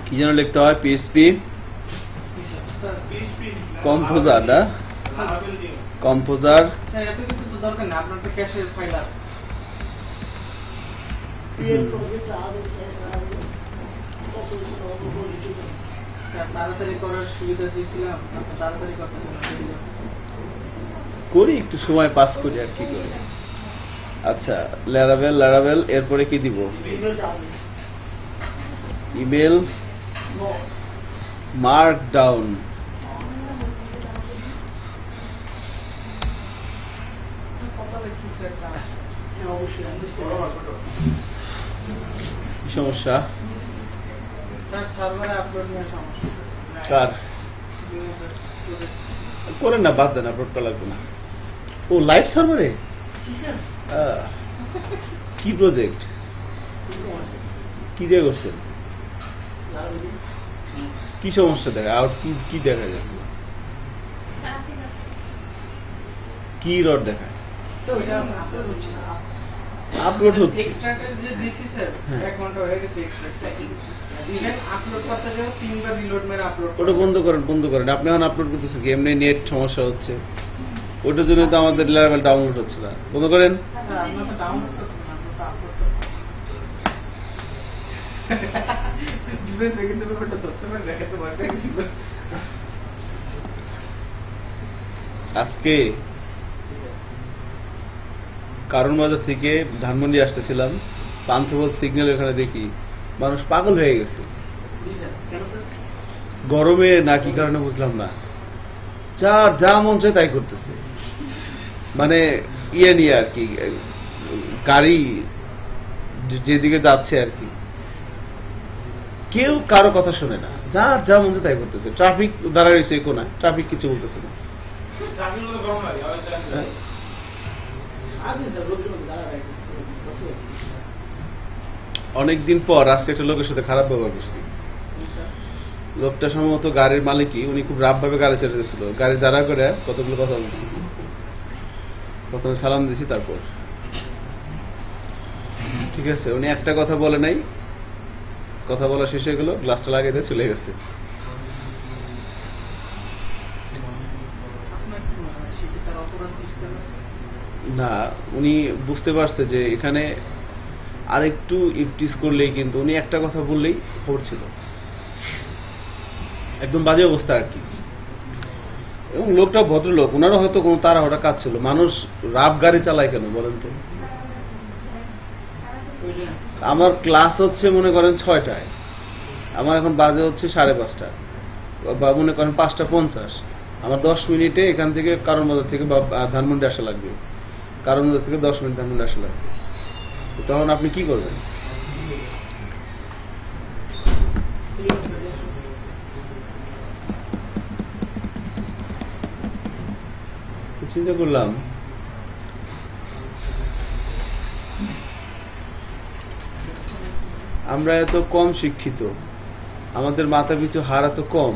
কি যেন লিখতে হয়? পিএইচপি কম্পোজার না? কম্পোজার দরকার না, আপনার তো ক্যাশের ফাইল আছে। তাড়াতাড়ি করার সুবিধা দিয়েছিলাম, তাড়াতাড়ি করতে করি, একটু সময় পাস করি আর কি করি। আচ্ছা, ল্যারাভেল এরপরে কি দিব? Email Markdown. সমস্যা কার? করেন না, বাদ দেন, আপলোডটা লাগবে না। ও লাইভ সার্ভারে কি প্রজেক্ট, কি দিয়ে করছেন? কি সমস্যা দেখা? আর কি দেখা যায়? কি রড দেখায়? আপলোড হচ্ছে, ওটা বন্ধ করেন। আপনি এখন আপলোড করতেছে কি? এমনি নেট সমস্যা হচ্ছে, ওটার জন্য তো আমাদের লেভেল ডাউনলোড হচ্ছে না। বন্ধ করেন। আজকে কারণ বাজার থেকে ধানমন্ডি আসতেছিলাম, পান্থপথ সিগন্যাল এখানে দেখি মানুষ পাগল হয়ে গেছে। গরমে না কি কারণে বুঝলাম না, যা মন চায় তাই করতেছে। মানে ইয়ে নিয়ে আর কি, গাড়ি যেদিকে যাচ্ছে আর কি, কেউ কারো কথা শোনে না, যা মন চায় তাই করতেছে। ট্রাফিক দাঁড়ায় রয়েছে কোনায়, ট্রাফিক কিছু বলতেছে না। অনেকদিন পর আজকে একটা লোকের সাথে খারাপ ব্যবহার করছি। লোকটা সম্ভবত গাড়ির মালিকই, উনি খুব রাফ ভাবে গাড়ি চালিয়ে দিয়েছিল। গাড়ি দাঁড়া করে কতগুলো কথা বলছি, প্রথমে সালাম দিয়েছি, তারপর ঠিক আছে। উনি একটা কথা বলে নাই, কথা বলা শেষ হয়ে গেল, গ্লাসটা লাগিয়ে দিয়ে চলে গেছে। না, উনি বুঝতে পারছে যে এখানে আরেকটু ইপটিস করলেই, কিন্তু উনি একটা কথা বললেই খবর ছিল। একদম বাজে অবস্থা আর কি। এবং লোকটা ভদ্রলোক, ওনারও হয়তো কোনো তাড়াহুড়া কাজ ছিল। মানুষ রাফ গাড়ি চালায় কেন বলেন তো? আমার ক্লাস হচ্ছে মনে করেন 6টায়, আমার এখন বাজে হচ্ছে 5:30, বা মনে করেন 5:50। আমার 10 মিনিটে এখান থেকে কারণ বাজার থেকে ধানমন্ডি আসা লাগবে, কারণ বাজার থেকে 10 মিনিট ধানমন্ডি আসা লাগবে। তখন আপনি কি করবেন? চিন্তা করলাম আমরা এত কম শিক্ষিত, আমাদের মাথা পিছু হার এত কম,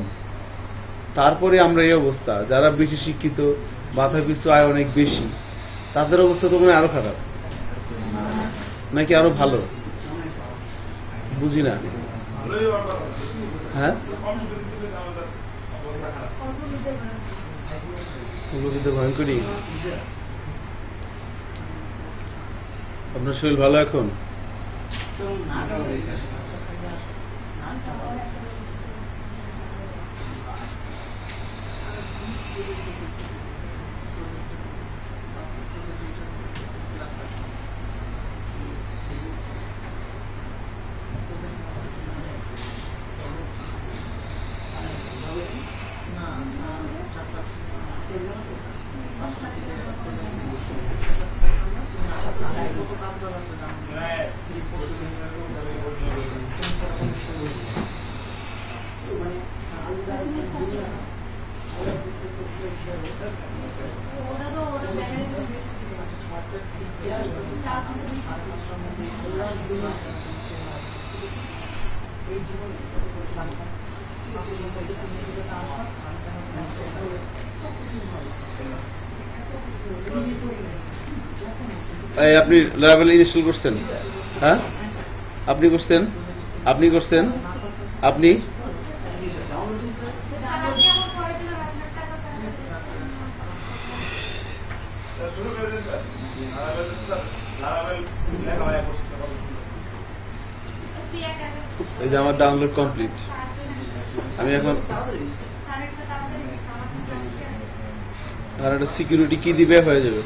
তারপরে আমরা এই অবস্থা। যারা বেশি শিক্ষিত, মাথা পিছু আয় অনেক বেশি, তাদের অবস্থা তো মনে আরো খারাপ, নাকি আরো ভালো? বুঝি না। হ্যাঁ, ভয়ঙ্করী। আপনার শরীর ভালো এখন? আপনি লারাভেল ইনস্টল করছেন? হ্যাঁ, আপনি করছেন? আপনি করছেন? আপনি এই যে আমার ডাউনলোড কমপ্লিট। আমি এখন আর একটা সিকিউরিটি কি দিবে হয়ে যাবে।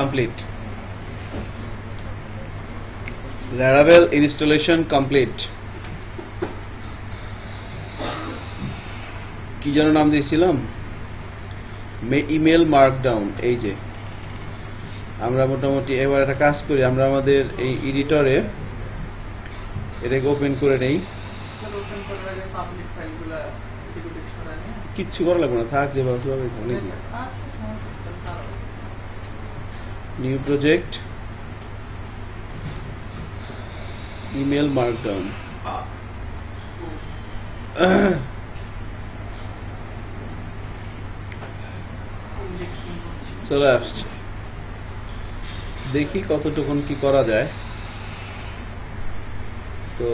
Complete. Laravel installation complete. কি যেন নাম দিয়েছিলাম? Email Markdown. এই যে আমরা মোটামুটি এবার একটা কাজ করি, আমরা আমাদের এই এডিটরে এটাকে ওপেন করে নেই। কিচ্ছু করা লাগবে না, থাক যেভাবে নিউ প্রজেক্ট, ইমেল মার্কডাউন। চলে আসছে, দেখি কতটুকুন কি করা যায়। তো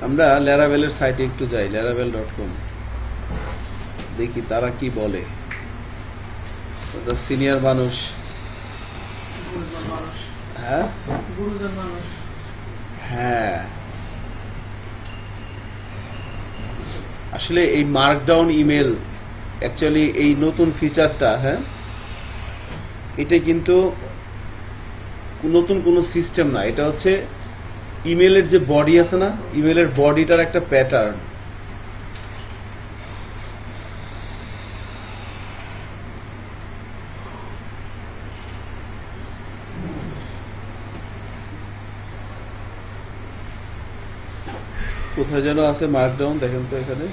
আমরা ল্যারাভেলের সাইটে একটু যাই, laravel.com, দেখি তারা কি বলে। সিনিয়র মানুষ, হ্যাঁ হ্যাঁ, আসলে এই মার্কডাউন ইমেল অ্যাকচুয়ালি এই নতুন ফিচারটা, হ্যাঁ, এটা কিন্তু নতুন কোনো সিস্টেম না, এটা হচ্ছে ইমেলের যে বডি আছে না, ইমেলের বডিটার একটা প্যাটার্ন। কোথায় যেন আছে মার্কডাউন, দেখেন তো এখানে।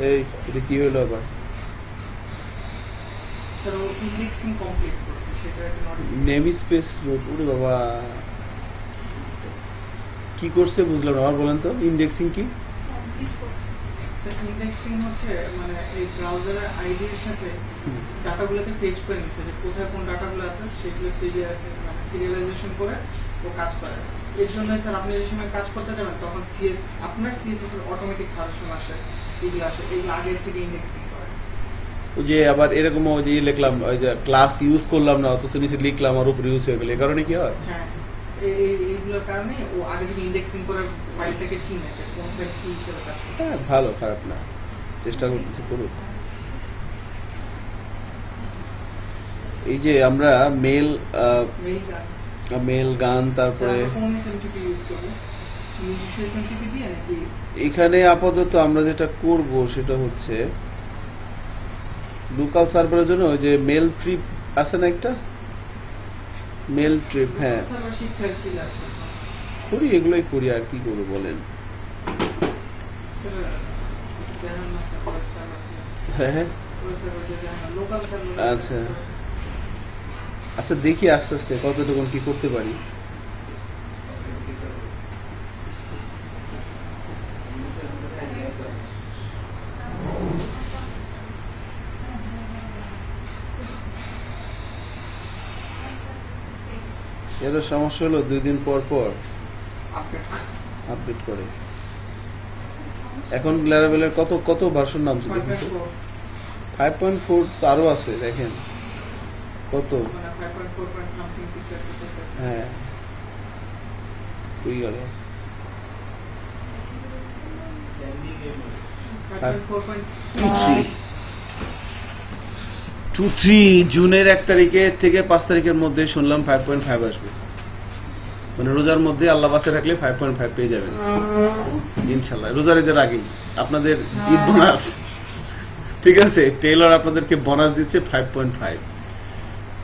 এই এটা কি হলো আবার? নেম স্পেস ওরে বাবা, কি করছে বুঝলাম না, আবার বলেন তো। ইন্ডেক্সিং কি? ইন্ডেক্সিং হচ্ছে মানে এই ব্রাউজারের আইডির সাথে ডাটাগুলোকে ফেচ করে নিচ্ছে, যে কোথায় কোন ডাটাগুলো আছে সেগুলো সিরিয়ালাইজেশন করে ও কাজ করে। এর জন্য স্যার আপনি যে সময় কাজ করতে যাবেন তখন আপনার সিএসএস এর অটোমেটিক সাজেশন আসে, এগুলো আসে, এগুলো আগের থেকে ইন্ডেক্সিং করে। ওই যে আবার এরকম ওই যে লিখলাম, ওই যে ক্লাস ইউজ করলাম না, অথচ নিচে লিখলাম আর উপরে ইউজ হয়ে গেল, এই কারণে কি হয়? হ্যাঁ, এইগুলোর কারণে ও আগে থেকে ইন্ডেক্সিং করে ফাইলটাকে চিনে যে কোন ফাইল কি হিসেবে কাজ করে। হ্যাঁ, ভালো, খারাপ না, চেষ্টা করতেছি, করুন। এই যে আমরা মেল গান, তারপরে এখানে আপাতত আমরা যেটা করব সেটা হচ্ছে লোকাল সার্ভারের জন্য ওই যে মেল ট্রিপ আছে না একটা, মেল ট্রিপ, হ্যাঁ করি, এগুলোই করি, আর কি করবো বলেন। হ্যাঁ আচ্ছা আচ্ছা, দেখি আস্তে আস্তে কতটুকু কি করতে পারি। এদের সমস্যা হলো 2 দিন পর পর আপডেট করে। এখন ল্যারাভেলের কত কত ভার্সন নামছে দেখুন তো, 5.4 তো আরো আছে, দেখেন কত। হ্যাঁ, কই গেল? 2-3 জুনের 1 তারিখে থেকে 5 তারিখের মধ্যে শুনলাম 5.5 আসবে। মানে রোজার মধ্যে আল্লাহ বাঁচিয়ে রাখলে 5.5 পেয়ে যাবেন ইনশাল্লাহ, রোজার ঈদের আগেই আপনাদের ঈদ বোনাস। ঠিক আছে, টেইলর আপনাদেরকে বোনাস দিচ্ছে 5.5।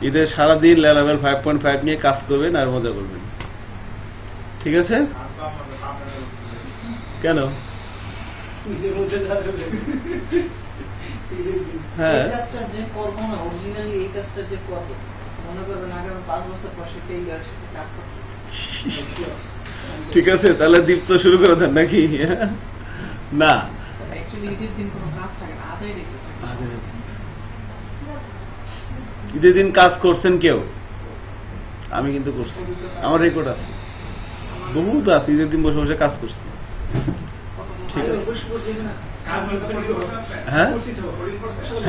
ঈদের সারাদিন লেভেল 5.5 নিয়ে কাজ করবেন আর মজা করবেন। ঠিক আছে? কেন? হ্যাঁ, এই কাজটা যে করবো না, অরিজিনালি এই কাজটা যে করবো, মনে করবেন আগামী 5 বছর পর সে টেইলার সাথে কাজ করবে। ঠিক আছে, তাহলে দীপ্ত শুরু করে দেন নাকি? না, অ্যাকচুয়ালি ঈদের দিন কোনো কাজ থাকে না, আদায় রেখে থাকে। ঈদের দিন কাজ করছেন কেউ? আমি কিন্তু করছি, আমার রেকর্ড আছে, বহুত আছে, ঈদের দিন বসে বসে কাজ করছি। ঠিক আছে, হ্যাঁ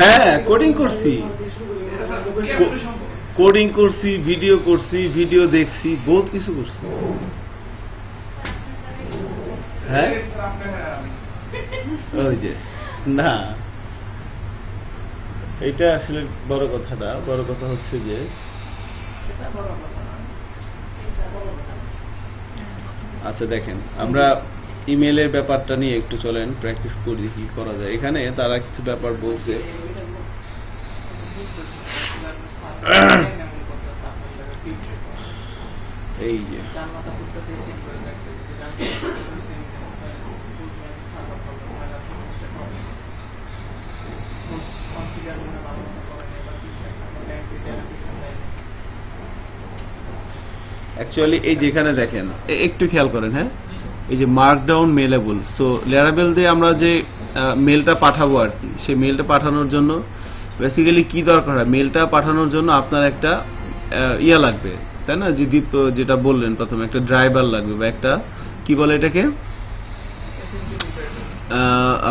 হ্যাঁ, কোডিং করছি, কোডিং করছি, ভিডিও করছি, ভিডিও দেখছি, বহুত কিছু করছি। হ্যাঁ, ওই যে না, এটা আসলে বড় কথা না, বড় কথা হচ্ছে যে আচ্ছা দেখেন, আমরা ইমেলের ব্যাপারটা নিয়ে একটু চলেন প্র্যাকটিস করি কি করা যায়। এখানে তারা কিছু ব্যাপার বলছে। এই যে অ্যাকচুয়ালি এই যেখানে দেখেন, একটু খেয়াল করেন, হ্যাঁ, এই যে মার্কডাউন মেলেবল। সো ল্যারাবেল দিয়ে আমরা যে মেলটা পাঠাবো আর কি, সেই মেলটা পাঠানোর জন্য বেসিক্যালি কি দরকার হয়, মেলটা পাঠানোর জন্য আপনার একটা ইয়া লাগবে, তাই না? যে দীপ যেটা বললেন প্রথমে, একটা ড্রাইভার লাগবে, বা একটা কি বলে এটাকে,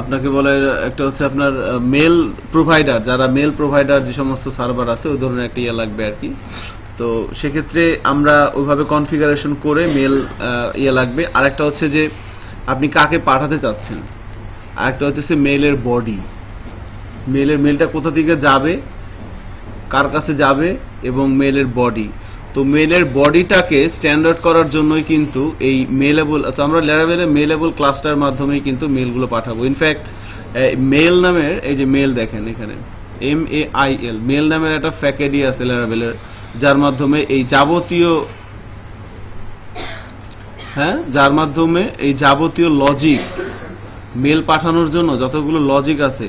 আপনাকে বলে একটা হচ্ছে আপনার মেল প্রোভাইডার, যারা মেল প্রোভাইডার যে সমস্ত সার্ভার আছে ওই ধরনের একটা ইয়া লাগবে আর কি। তো সেক্ষেত্রে আমরা ওইভাবে কনফিগারেশন করে মেল ইয়ে লাগবে। আরেকটা হচ্ছে যে আপনি কাকে পাঠাতে চাচ্ছেন, আরেকটা হচ্ছে মেলের বডি, মেলটা কোথা থেকে যাবে, কার কাছে যাবে, এবং মেলের বডি। তো মেলের বডিটাকে স্ট্যান্ডার্ড করার জন্যই কিন্তু এই মেলেবল, আচ্ছা আমরা ল্যারাবেলের মেলেবল ক্লাসটার মাধ্যমেই কিন্তু মেলগুলো পাঠাবো। ইনফ্যাক্ট মেল নামের এই যে মেল দেখেন এখানে MAIL, মেল নামের একটা ফ্যাকেডি আছে ল্যারাবেলের, যার মাধ্যমে এই যাবতীয়, হ্যাঁ, যার মাধ্যমে এই যাবতীয় লজিক, মেল পাঠানোর জন্য যতগুলো লজিক আছে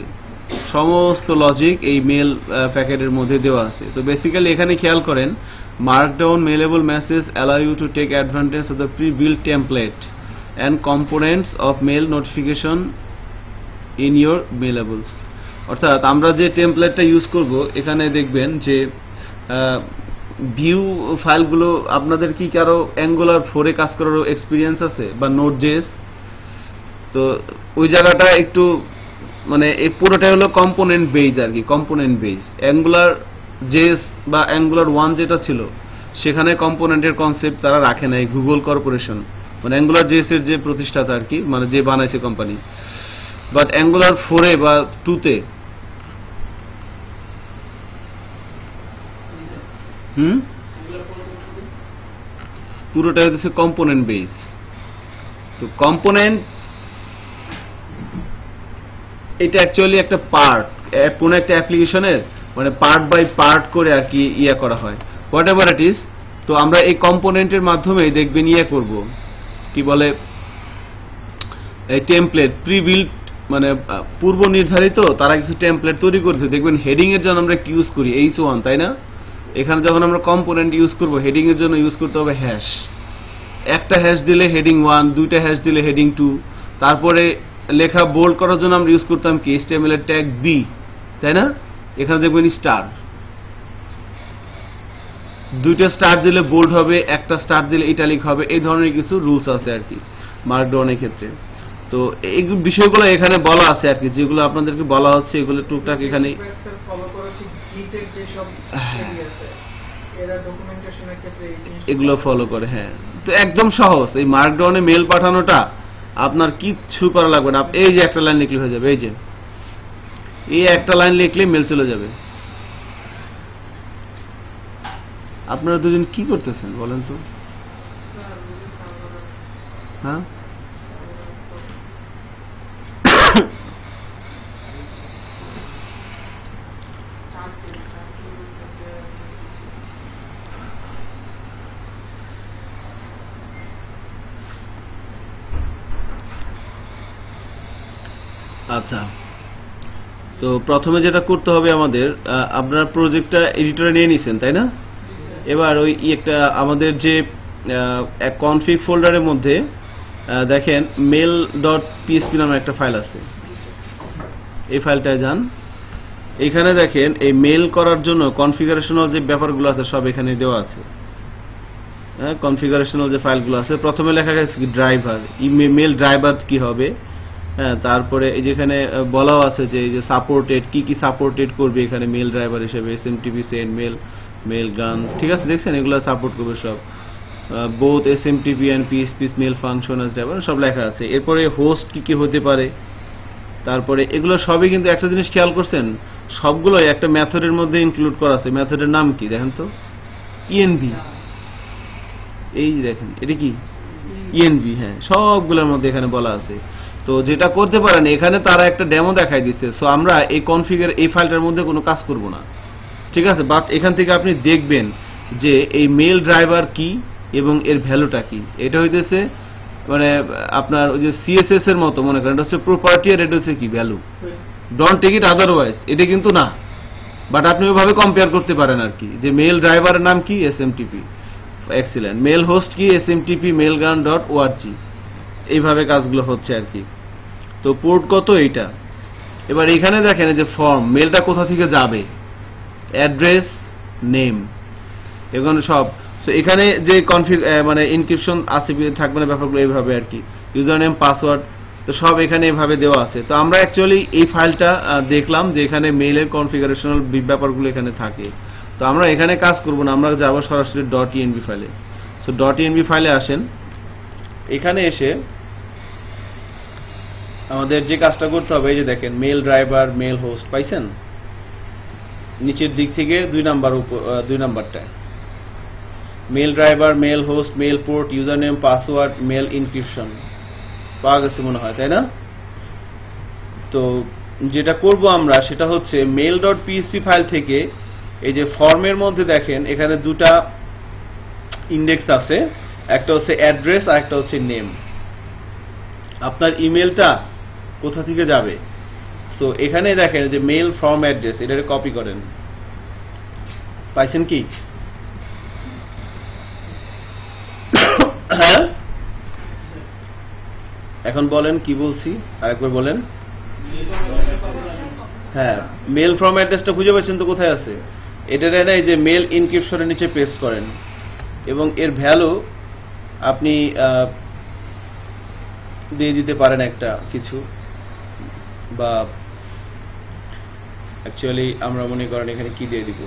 সমস্ত লজিক এই মেল প্যাকেটের মধ্যে দেওয়া আছে। তো বেসিক্যালি এখানে খেয়াল করেন, markdown mailable message allow you to take advantage of the prebuilt template and components of mail notification in your mailables. অর্থাৎ আমরা যে টেমপ্লেটটা ইউজ করব, এখানে দেখবেন যে ভিউ ফাইলগুলো, আপনাদের কি কারো অ্যাঙ্গুলার 4-এ কাজ করার এক্সপিরিয়েন্স আছে, বা নোট.js? তো ওই জায়গাটা একটু মানে এই পুরোটাই হলো কম্পোনেন্ট বেজ আর কি, কম্পোনেন্ট বেজ। অ্যাঙ্গুলার জেস বা অ্যাঙ্গুলার 1 যেটা ছিল, সেখানে কম্পোনেন্টের কনসেপ্ট তারা রাখে নাই, গুগল কর্পোরেশন, মানে অ্যাঙ্গুলার জেস এর যে প্রতিষ্ঠাতা আর কি, মানে যে বানাইছে কোম্পানি। বাট অ্যাঙ্গুলার 4-এ বা 2-তে পুরোটা হচ্ছে কম্পোনেন্ট বেস। তো কম্পোনেন্ট এটা অ্যাকচুয়ালি একটা পার্ট, কোন একটা অ্যাপ্লিকেশনের মানে পার্ট বাই পার্ট করে আর কি ইয়া করা হয়, হোয়াট এভার ইট ইজ। তো আমরা এই কম্পোনেন্টের মাধ্যমে দেখবেন ইয়ে করব, কি বলে, এই টেমপ্লেট প্রি বিল্ট, মানে পূর্ব নির্ধারিত তারা কিছু টেমপ্লেট তৈরি করেছে। দেখবেন হেডিং এর জন্য আমরা কি ইউজ করি, H1, তাই না? এখানে যখন আমরা কম্পোনেন্ট ইউজ করব, হেডিং এর জন্য ইউজ করতে হবে হ্যাশ। একটা হ্যাশ দিলে হেডিং 1, দুইটা হ্যাশ দিলে হেডিং 2। তারপরে লেখা বোল্ড করার জন্য আমরা ইউজ করতাম কি, HTML এর ট্যাগ B, তাই না? এখানে দেখবেন স্টার, দুইটা স্টার দিলে বোল্ড হবে, একটা স্টার দিলে ইটালিক হবে। এই ধরনের কিছু রুলস আছে আর কি মার্কডাউনের ক্ষেত্রে। তো এই বিষয়গুলো এখানে বলা আছে আর কি, যেগুলো আপনাদেরকে বলা হচ্ছে এগুলো টুকটাক এখানে এগুলো ফলো করে। হ্যাঁ, তো একদম সহজ, এই মার্কডাউনে মেল পাঠানোটা আপনার কিচ্ছু করা লাগবে না। এই যে একটা লাইন লিখলে হয়ে যাবে, এই যে এই একটা লাইন লিখলে মেল চলে যাবে। আপনারা দুজন কি করতেছেন বলেন তো? হ্যাঁ আচ্ছা, তো প্রথমে যেটা করতে হবে আমাদের, আপনার প্রজেক্টটা এডিটরে নিয়ে নিছেন তাই না? এবার ওই একটা আমাদের যে কনফিগ ফোল্ডারের মধ্যে দেখেন mail.php নামে একটা ফাইল আছে, এই ফাইলটায় যান। এখানে দেখেন এই মেল করার জন্য কনফিগারেশনাল যে ব্যাপারগুলো আছে সব এখানে দেওয়া আছে। হ্যাঁ, কনফিগারেশনাল যে ফাইলগুলো আছে, প্রথমে লেখা গেছে ড্রাইভার, ইমেল ড্রাইভার কি হবে। হ্যাঁ, তারপরে এই যেখানে বলাও আছে যে এই যে সাপোর্টেড কি কি সাপোর্টেড করবে এখানে মেল ড্রাইভার হিসেবে, SMTP, send mail, Mailgun, ঠিক আছে, দেখছেন এগুলো সাপোর্ট করবে সব, both SMTP and PSP mail function as driver সব লেখা আছে। এরপরে হোস্ট কি কি হতে পারে, তারপরে এগুলো সবই কিন্তু একটা জিনিস খেয়াল করছেন, সবগুলোই একটা মেথডের মধ্যে ইনক্লুড করা আছে। মেথডের নাম কি দেখেন তো, ইএনভি। এই দেখেন এটা কি ইএনভি, হ্যাঁ সবগুলোর মধ্যে এখানে বলা আছে। তো যেটা করতে পারেন এখানে তারা একটা ডেমো দেখাই দিচ্ছে, সো আমরা এই কনফিগার এই ফাইলটার মধ্যে কোনো কাজ করব না, ঠিক আছে। বাট এখান থেকে আপনি দেখবেন যে এই মেল ড্রাইভার কি এবং এর ভ্যালুটা কি। এটা হইতেছে মানে আপনার ওই যে সিএসএস এর মতো, মনে করেন এটা হচ্ছে প্রপার্টি আর এটা হচ্ছে কি value, don't take it otherwise, এটা কিন্তু না। বাট আপনি ওইভাবে কম্পেয়ার করতে পারেন আর কি, যে মেল ড্রাইভারের নাম কি এসএমটিপি, এক্সিলেন্ট, মেল হোস্ট কি এসএমটিপি mailgun.org, এইভাবে কাজগুলো হচ্ছে আর কি। তো পোর্ট কত এইটা। এবার এখানে দেখেন যে ফর্ম, মেলটা কোথা থেকে যাবে, অ্যাড্রেস, নেম, এগুলো সব। সো এখানে যে কনফিগ মানে ইনক্রিপশন আছে থাকবে না ব্যাপারগুলো এইভাবে আর কি, ইউজার নেম, পাসওয়ার্ড, তো সব এখানে এভাবে দেওয়া আছে। তো আমরা অ্যাকচুয়ালি এই ফাইলটা দেখলাম যে এখানে মেইলের কনফিগারেশনাল ব্যাপারগুলো এখানে থাকে। তো আমরা এখানে কাজ করব না, আমরা যাব সরাসরি .env ফাইলে। সো .env ফাইলে আসেন, এখানে এসে আমাদের যে কাজটা করতে হবে, এই যে দেখেন মেল ড্রাইভার, মেল হোস্ট পাইছেন নিচের দিক থেকে 2 নাম্বারটা, mail driver, mail host, mail port, user name, password, mail encryption পাওয়া গেছে মনে হয়, তাই না? তো যেটা করব আমরা সেটা হচ্ছে mail.php ফাইল থেকে এই যে ফর্মের মধ্যে দেখেন এখানে দুটা ইন্ডেক্স আছে, একটা হচ্ছে অ্যাড্রেস আর একটা হচ্ছে নেম। আপনার ইমেলটা কোথা থেকে যাবে, সো এখানে দেখেন যে মেল ফ্রম অ্যাড্রেস, এটাকে কপি করেন, পাইছেন কি? হ্যাঁ, এখন বলেন কি বলছি, আরেকবার বলেন। হ্যাঁ, মেল ফ্রম অ্যাড্রেসটা খুঁজে পাচ্ছেন তো কোথায় আছে, এটা এই যে মেল ইনক্রিপশনের নিচে পেস্ট করেন এবং এর ভ্যালু আপনি দিয়ে দিতে পারেন একটা কিছু, বা অ্যাকচুয়ালি আমরা মনে করেন এখানে কি দিয়ে দিব,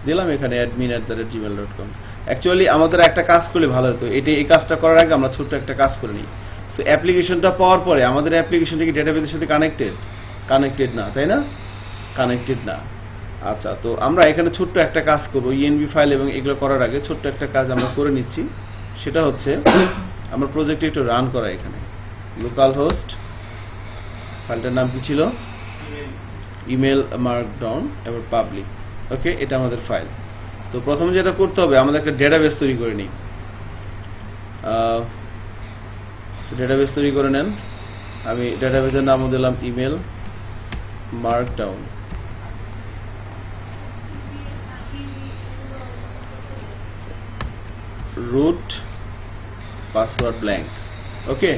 দিলাম এখানে admin@gmail.com। অ্যাকচুয়ালি আমাদের একটা কাজ করলে ভালো হতো, এই কাজটা করার আগে আমরা ছোট্ট একটা কাজ করে নিই। সো অ্যাপ্লিকেশনটা পাওয়ার পরে আমাদের অ্যাপ্লিকেশনটা কি ডেটাবেসের সাথে কানেক্টেড না, তাই না? কানেক্টেড না। আচ্ছা, তো আমরা এখানে ছোট্ট একটা কাজ করব, ইএনভি ফাইল এবং এগুলো করার আগে ছোট্ট একটা কাজ আমরা করে নিচ্ছি। সেটা হচ্ছে আমরা প্রজেক্টে একটু রান করা, এখানে লোকাল হোস্ট, ফাইলটার নাম কি ছিল, ইমেল মার্কডাউন, এবার পাবলিক, ওকে, এটা আমাদের ফাইল। তো প্রথমে যেটা করতে হবে আমাদের একটা ডেটাবেস তৈরি করে নিই। ডেটাবেস তৈরি করে নেন, আমি ডেটাবেসের নামও দিলাম email markdown. Root, password blank, okay,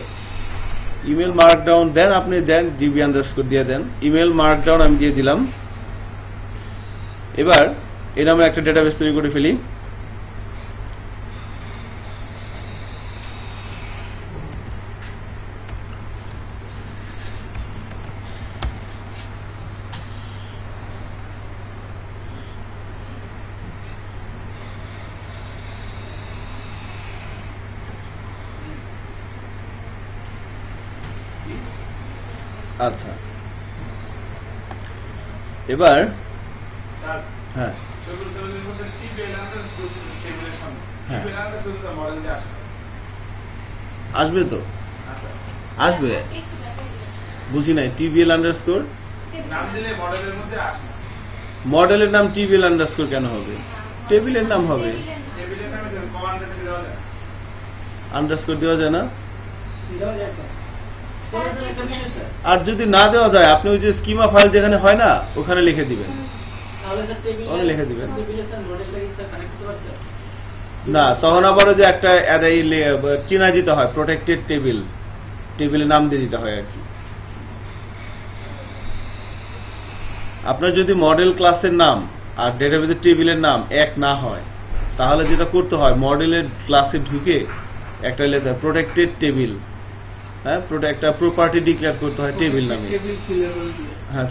email markdown দেন, আপনি দেন জিবি আন্ডারস্কোর দিয়ে দেন, ইমেল মার্কডাউন আমি দিয়ে দিলাম। এবার এর আমরা একটা ডেটাবেস তৈরি করে ফেলি। আচ্ছা, এবার হ্যাঁ আসবে তো, আসবে। বুঝি নাই, টিবিএল আন্ডারস্কোর নাম দিলে মডেলের মধ্যে আসে না। মডেলের নাম টিবিএল আন্ডারস্কোর কেন হবে? টেবিলের নাম হবে। টেবিলের নামে কমান্ড থেকে দেওয়া যায়। আন্ডারস্কোর দেওয়া যায় না? দেওয়া যায় তো। একটা বিষয় স্যার, আর যদি না দেওয়া যায়, আপনি ওই যে স্কিমা ফাইল যেখানে হয় না, ওখানে লিখে দিবেন। তাহলে স্যার ওখানে লিখে দিবেন। টেবিলে স্যার মডেলটা কি স্যার কানেক্ট করতে পারছে? না, তখন আবার ওই যে একটা চিহ্ন দিতে হয়, প্রোটেক্টেড টেবিল, টেবিলের নাম দিয়ে দিতে হয় আর কি। আপনার যদি মডেল ক্লাসের নাম আর ডেটাবেসের টেবিলের নাম এক না হয়, তাহলে যেটা করতে হয়, মডেলের ক্লাসে ঢুকে একটা লেখা প্রোটেক্টেড টেবিল, হ্যাঁ, একটা প্রপার্টি ডিক্লেয়ার করতে হয় টেবিল নামে। টেবিল ফিলেবল দিয়ে। হ্যাঁ,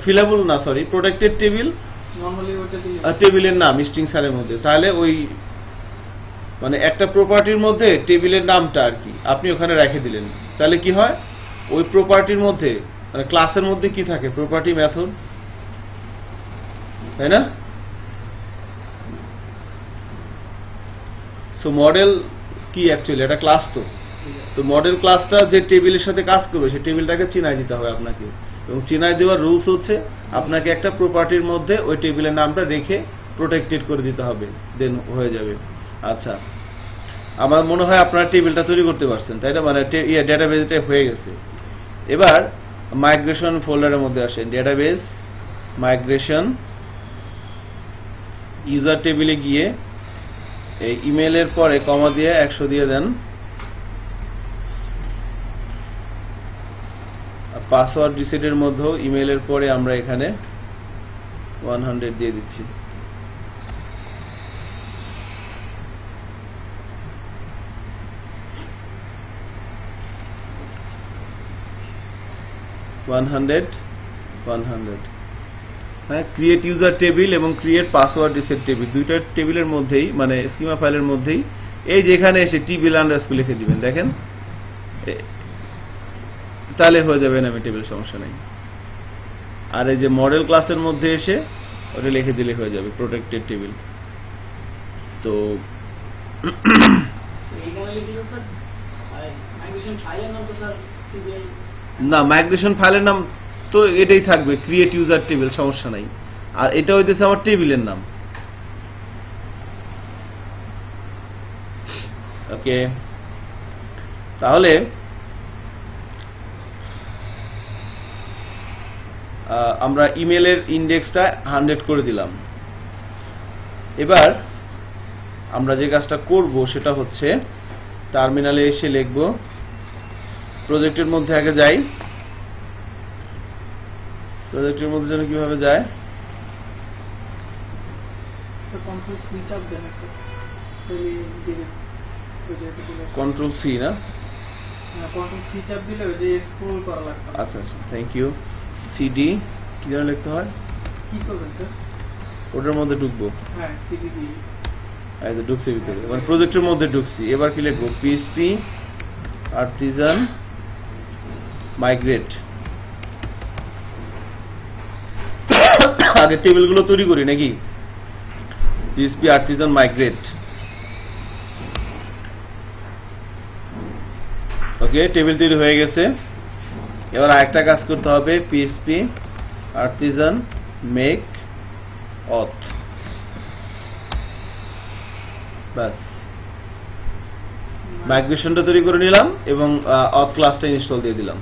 ফিলেবল না, সরি, প্রোটেক্টেড টেবিল, নরমালি ওটা দিলে টেবিলের নাম স্ট্রিংস এর মধ্যে। তাহলে ওই মানে একটা প্রপার্টির মধ্যে টেবিলের নামটা আর কি আপনি ওখানে রেখে দিলেন, তাহলে কি হয়, ওই প্রপার্টির মধ্যে মানে ক্লাসের মধ্যে কি থাকে, প্রপার্টি মেথড, তাই না? সো মডেল কি অ্যাকচুয়ালি একটা ক্লাস, তো মডেল ক্লাসটা যে টেবিলের সাথে কাজ করবে সেই টেবিলটাকে চিনাই দিতে হবে আপনাকে, এবং চিনাই দেওয়ার রুলস হচ্ছে আপনাকে একটা প্রপার্টির মধ্যে ওই টেবিলের নামটা রেখে প্রোটেক্টেড করে দিতে হবে, দেন হয়ে যাবে। আচ্ছা, আমার মনে হয় আপনারা টেবিলটা তৈরি করতে পারছেন, তাই না? মানে ডেটাবেসটা হয়ে গেছে। এবার মাইগ্রেশন ফোল্ডারের মধ্যে আসেন, ডেটাবেস মাইগ্রেশন, ইউজার টেবিলে গিয়ে এই ইমেলের পরে কমা দিয়ে 100 দিয়ে দেন, পাসওয়ার্ড রিসেটের মধ্যেও ইমেলের পরে আমরা এখানে 100 দিয়ে দিচ্ছি। হ্যাঁ, ক্রিয়েট ইউজার টেবিল এবং ক্রিয়েট পাসওয়ার্ড রিসেট টেবিল, দুইটা টেবিলের মধ্যেই মানে স্কিমা ফাইলের মধ্যেই এই যেখানে এসে টিবিএল আন্ডারস্কোর লিখে দিবেন, দেখেন, তাহলে হয়ে যাবে নামে টেবিল, সমস্যা নাই। আর এই যে মডেল ক্লাসের মধ্যে এসে ওটা লিখে দিলে হয়ে যাবে প্রোটেক্টেড টেবিল। তো এইখানে লিখলে স্যার মাইগ্রেশন ফাইলের নাম তো স্যার টিবিএল না, মাইগ্রেশন ফাইলের নাম তো এটাই থাকবে, ক্রিয়েট ইউজার টেবিল, সমস্যা নাই। আর এটা হইতেছে আমার টেবিলের নাম। ওকে, তাহলে আমরা ইমেলের ইন্ডেক্সটা 100 করে দিলাম। এবার আমরা যে কাজটা করব সেটা হচ্ছে টার্মিনালে এসে লিখব, প্রজেক্টের মধ্যে আগে যাই, প্রজেক্টের মধ্যে যেন কিভাবে যায়, কন্ট্রোল সি চাপ দেন, কন্ট্রোল সি না, কন্ট্রোল সি চাপ দিলে ওই যে স্ক্রল করা লাগবে। আচ্ছা আচ্ছা, থ্যাংক ইউ। সিডি কি যেন লিখতে হয়, কি করবেন স্যার? ওটার মধ্যে ঢুকবো, হ্যাঁ সিডি দিয়ে এই তো ঢুকছি ভিতরে, মানে প্রজেক্টের মধ্যে ঢুকছি। এবার কি লিখবো, পিএইচপি আর্টিজান মাইগ্রেট। আগে টেবিলগুলো তৈরি করি নাকি, পিএইচপি আর্টিজান মাইগ্রেট। ওকে, টেবিল তৈরি হয়ে গেছে। এবার আরেকটা কাজ করতে হবে, পিএইচপি আর্টিজান মেক অথ, বাস মাইগ্রেশনটা তৈরি করে নিলাম এবং অথ ক্লাসটা ইনস্টল দিয়ে দিলাম।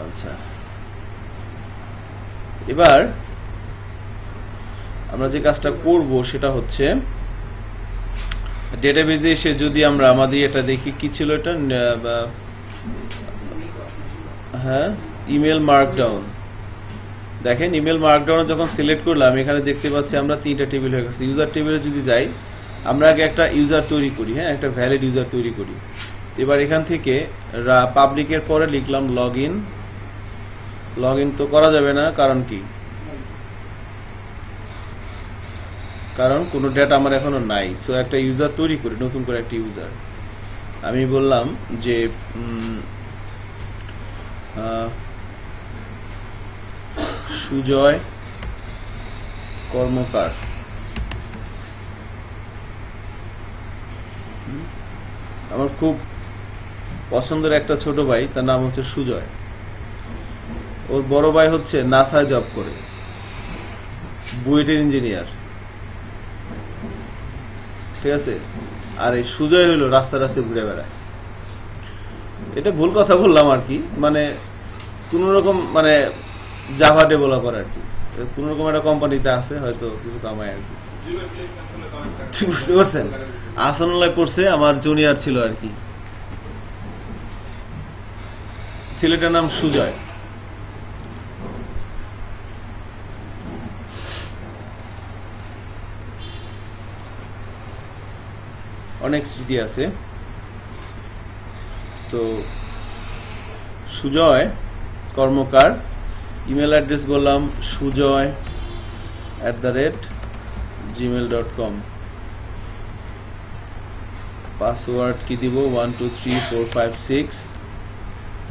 আচ্ছা, এবার আমরা যে কাজটা করব সেটা হচ্ছে ডেটাবেজে এসে যদি আমরা আমাদের এটা দেখি, কি ছিল এটা, হ্যাঁ, ইমেল মার্কডাউন। দেখেন, ইমেল মার্কডাউন যখন সিলেক্ট করলাম, এখানে দেখতে পাচ্ছি আমরা 3টা টেবিল হয়ে গেছে। ইউজার টেবিলে যদি যাই, আমরা আগে একটা ইউজার তৈরি করি, হ্যাঁ, একটা ভ্যালিড ইউজার তৈরি করি। এবার এখান থেকে পাবলিকের পরে লিখলাম লগ ইন। লগ ইন তো করা যাবে না, কারণ কি, কারণ কোনো ডেটা আমার এখনো নাই। সো একটা ইউজার তৈরি করি, নতুন করে একটা ইউজার। আমি বললাম যে সুজয় কর্মকার। আমার খুব পছন্দের একটা ছোট ভাই, তার নাম হচ্ছে সুজয়। ওর বড় ভাই হচ্ছে নাসায় জব করে, বুয়েটের ইঞ্জিনিয়ার, ঠিক আছে। আর এই সুজয় হইল রাস্তা রাস্তায় ঘুরে বেড়ায়। এটা ভুল কথা বললাম আর কি, মানে কোন রকম মানে জাভা ডেভেলপার আর কি, কোন রকম একটা কোম্পানিতে আছে, হয়তো কিছু কামায় আর কি, বুঝতে পারছেন। আসনালয় পড়ছে, আমার জুনিয়র ছিল আর কি। ছেলেটার নাম সুজয়। অনেক স্মৃতি আছে। তো সুজয় কর্মকার, ইমেল অ্যাড্রেস বললাম sujoy@gmail.com। পাসওয়ার্ড কি দিব? 123456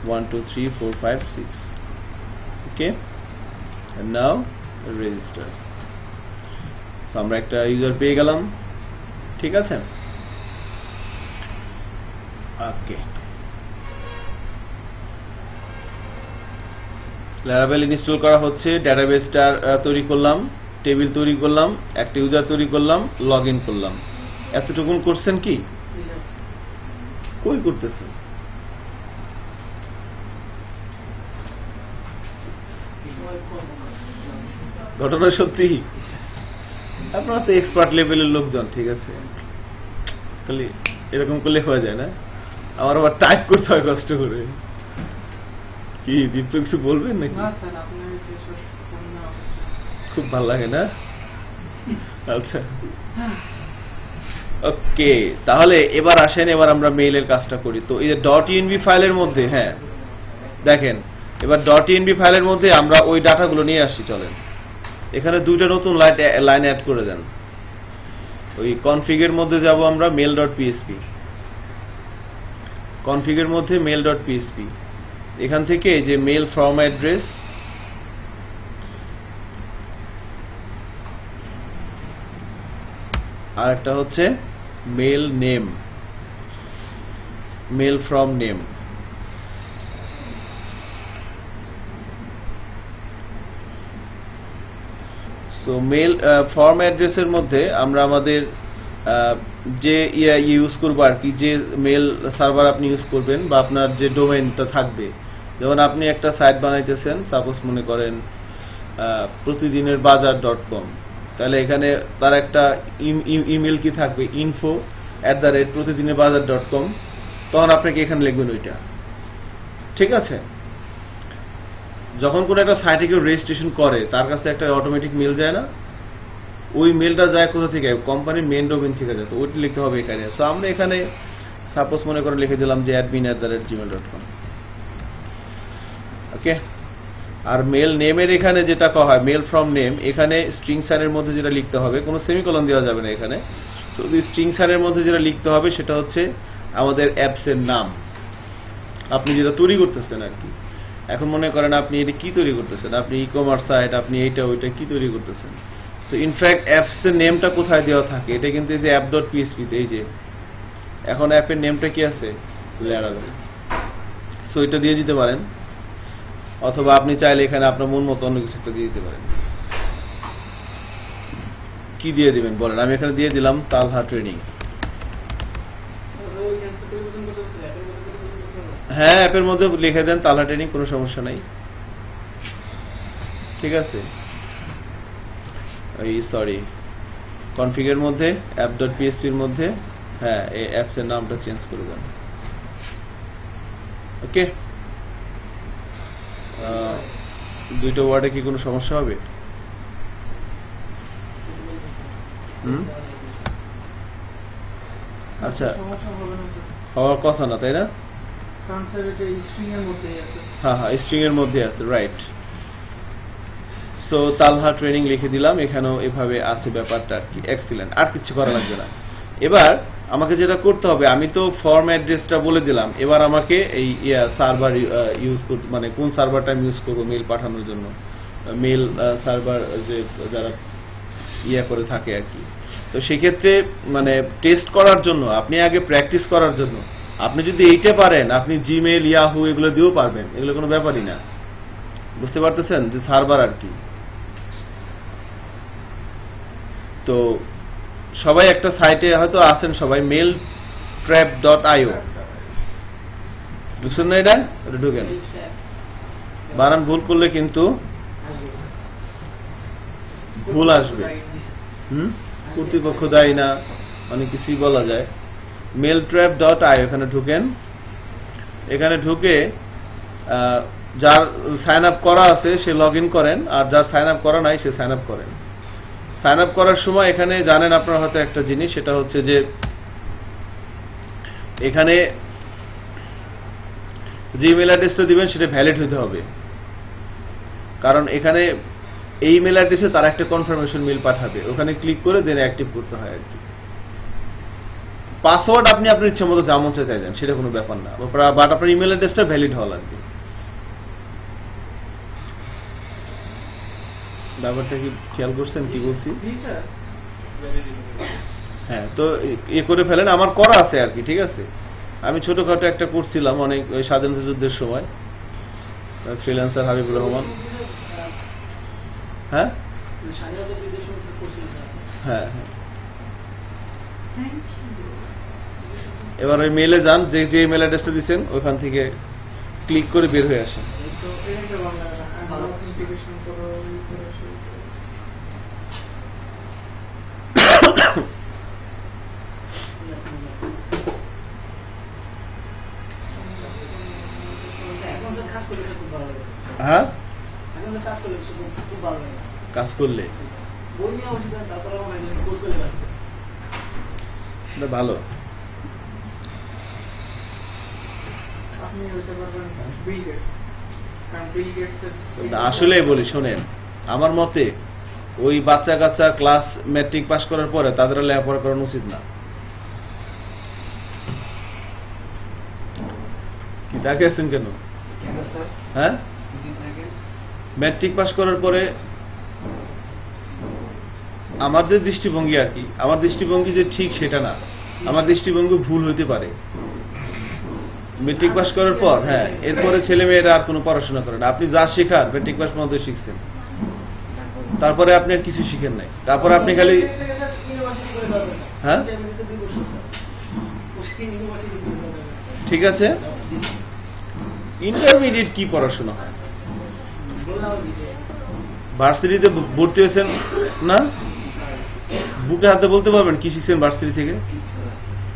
123456। ওকে, and now register। সো আমরা একটা ইউজার পেয়ে গেলাম, ঠিক আছে। ওকে, Laravel ইনস্টল করা হচ্ছে, ডেটাবেসটা তৈরি করলাম, টেবিল তৈরি করলাম, একটা ইউজার তৈরি করলাম, লগ ইন করলাম। এতটুকুন করছেন কি? কই করতেছেন? ঘটনা সত্যি? আপনারা তো এক্সপার্ট লেভেলের লোকজন, ঠিক আছে। তাহলে এরকম করলে হয়ে যায় না? আমার আবার টাইপ করতে হয় কষ্ট করে। কি দীপ্ত কিছু বলবেন নাকি? খুব ভালো লাগে না? আচ্ছা, ওকে, তাহলে এবার আসেন, এবার আমরা মেইলের কাজটা করি। তো এই যে .env ফাইলের মধ্যে, হ্যাঁ দেখেন, এবার .env ফাইলের মধ্যে আমরা ওই ডাটাগুলো নিয়ে আসি। চলেন, এখানে দুইটা নতুন লাইন অ্যাড করে দেন। ওই কনফিগের মধ্যে যাব আমরা, mail.php, কনফিগের মধ্যে mail.php। এখান থেকে যে মেল ফ্রম অ্যাড্রেস, আর একটা হচ্ছে mail name, mail from name. So mail form অ্যাড্রেসের মধ্যে আমরা আমাদের যে ইউজ করবো আর কি, যে মেল সার্ভার আপনি ইউজ করবেন বা আপনার যে ডোমেইনটা থাকবে। যেমন আপনি একটা সাইট বানাইতেছেন, সাপোজ মনে করেন প্রতিদিনের বাজার.com, তাহলে এখানে তার একটা ইমেল কি থাকবে, info@প্রতিদিনেরবাজার.com। তখন আপনাকে এখানে লিখবেন ওইটা, ঠিক আছে। যখন কোনো একটা সাইটে কেউ রেজিস্ট্রেশন করে, তার কাছে একটা অটোমেটিক মেল যায় না? ওই মেলটা যায় কোথা থেকে? কোম্পানির মেন ডোমেইন থেকে যায়। তো ওইটা লিখতে হবে এখানে। তো আমরা এখানে সাপোজ মনে করে লিখে দিলাম যে admin@gmail.com। ওকে, আর মেল নেমের এখানে যেটা করা হয়, মেল ফ্রম নেম, এখানে স্ট্রিং সাইনের মধ্যে যেটা লিখতে হবে, কোনো সেমিকোলন দেওয়া যাবে না এখানে। তো স্ট্রিং সাইনের মধ্যে যেটা লিখতে হবে সেটা হচ্ছে আমাদের অ্যাপসের নাম, আপনি যেটা তৈরি করতেছেন আর কি। এখন মনে করেন আপনি এটা কি তৈরি করতেছেন, আপনি ই কমার্স সাইট, আপনি এইটা ওইটা কি তৈরি করতেছেন। সো ইনফ্যাক্ট অ্যাপস এর নেমটা কোথায় দেওয়া থাকে? এটা কিন্তু এই যে app.php তে, এই যে এখন অ্যাপের নেমটা কি আছে, Laravel। সো এটা দিয়ে দিতে পারেন, অথবা আপনি চাইলে এখানে আপনার মন মতো অন্য কিছু একটা দিয়ে দিতে পারেন। কি দিয়ে দিবেন বলেন? আমি এখানে দিয়ে দিলাম তালহা ট্রেনিং। হ্যাঁ, অ্যাপের মধ্যে লিখে দেন তালহা ট্রেনিং, কোনো সমস্যা নাই, ঠিক আছে। এই সরি, কনফিগের মধ্যে app.php এর মধ্যে, হ্যাঁ, এই অ্যাপস এর নামটা চেঞ্জ করে দেন। ওকে, দুইটা ওয়ার্ডে কি কোনো সমস্যা হবে? আচ্ছা, হওয়ার কথা না, তাই না? হ্যাঁ হ্যাঁ, স্ট্রিং এর মধ্যে আছে, রাইট। সো তালহা ট্রেনিং লিখে দিলাম, এখানেও এভাবে আছে ব্যাপারটা আর কি। এক্সিলেন্ট, আর কিছু করা লাগবে না। এবার আমাকে যেটা করতে হবে, আমি তো ফর্ম অ্যাড্রেসটা বলে দিলাম, এবার আমাকে এই সার্ভার ইউজ করতে, মানে কোন সার্ভারটা আমি ইউজ করবো মেইল পাঠানোর জন্য, মেল সার্ভার যে যারা ইয়া করে থাকে আর কি। তো সেক্ষেত্রে মানে টেস্ট করার জন্য আপনি আগে প্র্যাকটিস করার জন্য আপনি যদি এইটা পারেন আপনি জিমেল ইয়াহু এগুলো দিয়েও পারবেন, এগুলো কোনো ব্যাপারই না। বুঝতে পারতেছেন যে সার্ভার আর কি। তো সবাই একটা সাইটে হয়তো আছেন সবাই, mailtrap.io, বুঝছেন না? এটা ঢুকেন, বানান ভুল করলে কিন্তু ভুল আসবে। কর্তৃপক্ষ দায়ী না, অনেক কিছুই বলা যায়। mailtrap.io এখানে ঢুকেন। এখানে ঢুকে যার সাইন আপ করা আছে সে লগ ইন করেন, আর যার সাইন আপ করা নাই সে সাইন আপ করেন। সাইন আপ করার সময় এখানে জানেন আপনারা হয়তো একটা জিনিস, সেটা হচ্ছে যে এখানে যে ইমেল অ্যাড্রেসটা দিবেন সেটা ভ্যালিড হতে হবে, কারণ এখানে এই ইমেল অ্যাড্রেসে তারা একটা কনফার্মেশন মেল পাঠাবে, ওখানে ক্লিক করে দেন অ্যাক্টিভ করতে হয় আর কি। পাসওয়ার্ড আপনি আপনার ইচ্ছা মতো যেমন চাই দেন, সেটা কোনো ব্যাপার না, বাট আপনার ইমেল অ্যাড্রেসটা ভ্যালিড হওয়া লাগবে। ব্যাপারটা কি খেয়াল করছেন কি বলছি? হ্যাঁ, তো এ করে ফেলেন। আমার করা আছে আর কি, ঠিক আছে। আমি ছোটখাটো একটা করছিলাম অনেক ওই স্বাধীনতা যুদ্ধের সময়, ফ্রিল্যান্সার হাবিবুর রহমান। হ্যাঁ হ্যাঁ হ্যাঁ, এবার ওই মেলে যান, যে যে ইমেল অ্যাড্রেসটা দিচ্ছেন ওখান থেকে ক্লিক করে বের হয়ে আসেন। হ্যাঁ, কাজ করলে ভালো। আসলে বলি শোনেন, আমার মতে ওই বাচ্চা কাচ্চা ক্লাস ম্যাট্রিক পাস করার পরে তাদের লেখাপড়া করানো উচিত না। কি তাকে আছেন কেন? হ্যাঁ, ম্যাট্রিক পাস করার পরে আমাদের দৃষ্টিভঙ্গি আর কি, আমার দৃষ্টিভঙ্গি যে ঠিক সেটা না, আমার দৃষ্টিভঙ্গি ভুল হতে পারে। মেট্রিক পাস করার পর হ্যাঁ, এরপরে ছেলে মেয়েরা আর কোনো পড়াশোনা করে না। আপনি যা শেখার মেট্রিক পাস পর্যন্ত শিখছেন, তারপরে আপনি আর কিছু শিখেন নাই, তারপরে আপনি খালি হ্যাঁ ঠিক আছে। ইন্টারমিডিয়েট কি পড়াশোনা হয়? ভার্সিটিতে ভর্তি হয়েছেন না, বুকে হাতে বলতে পারবেন কি শিখছেন ভার্সিটি থেকে?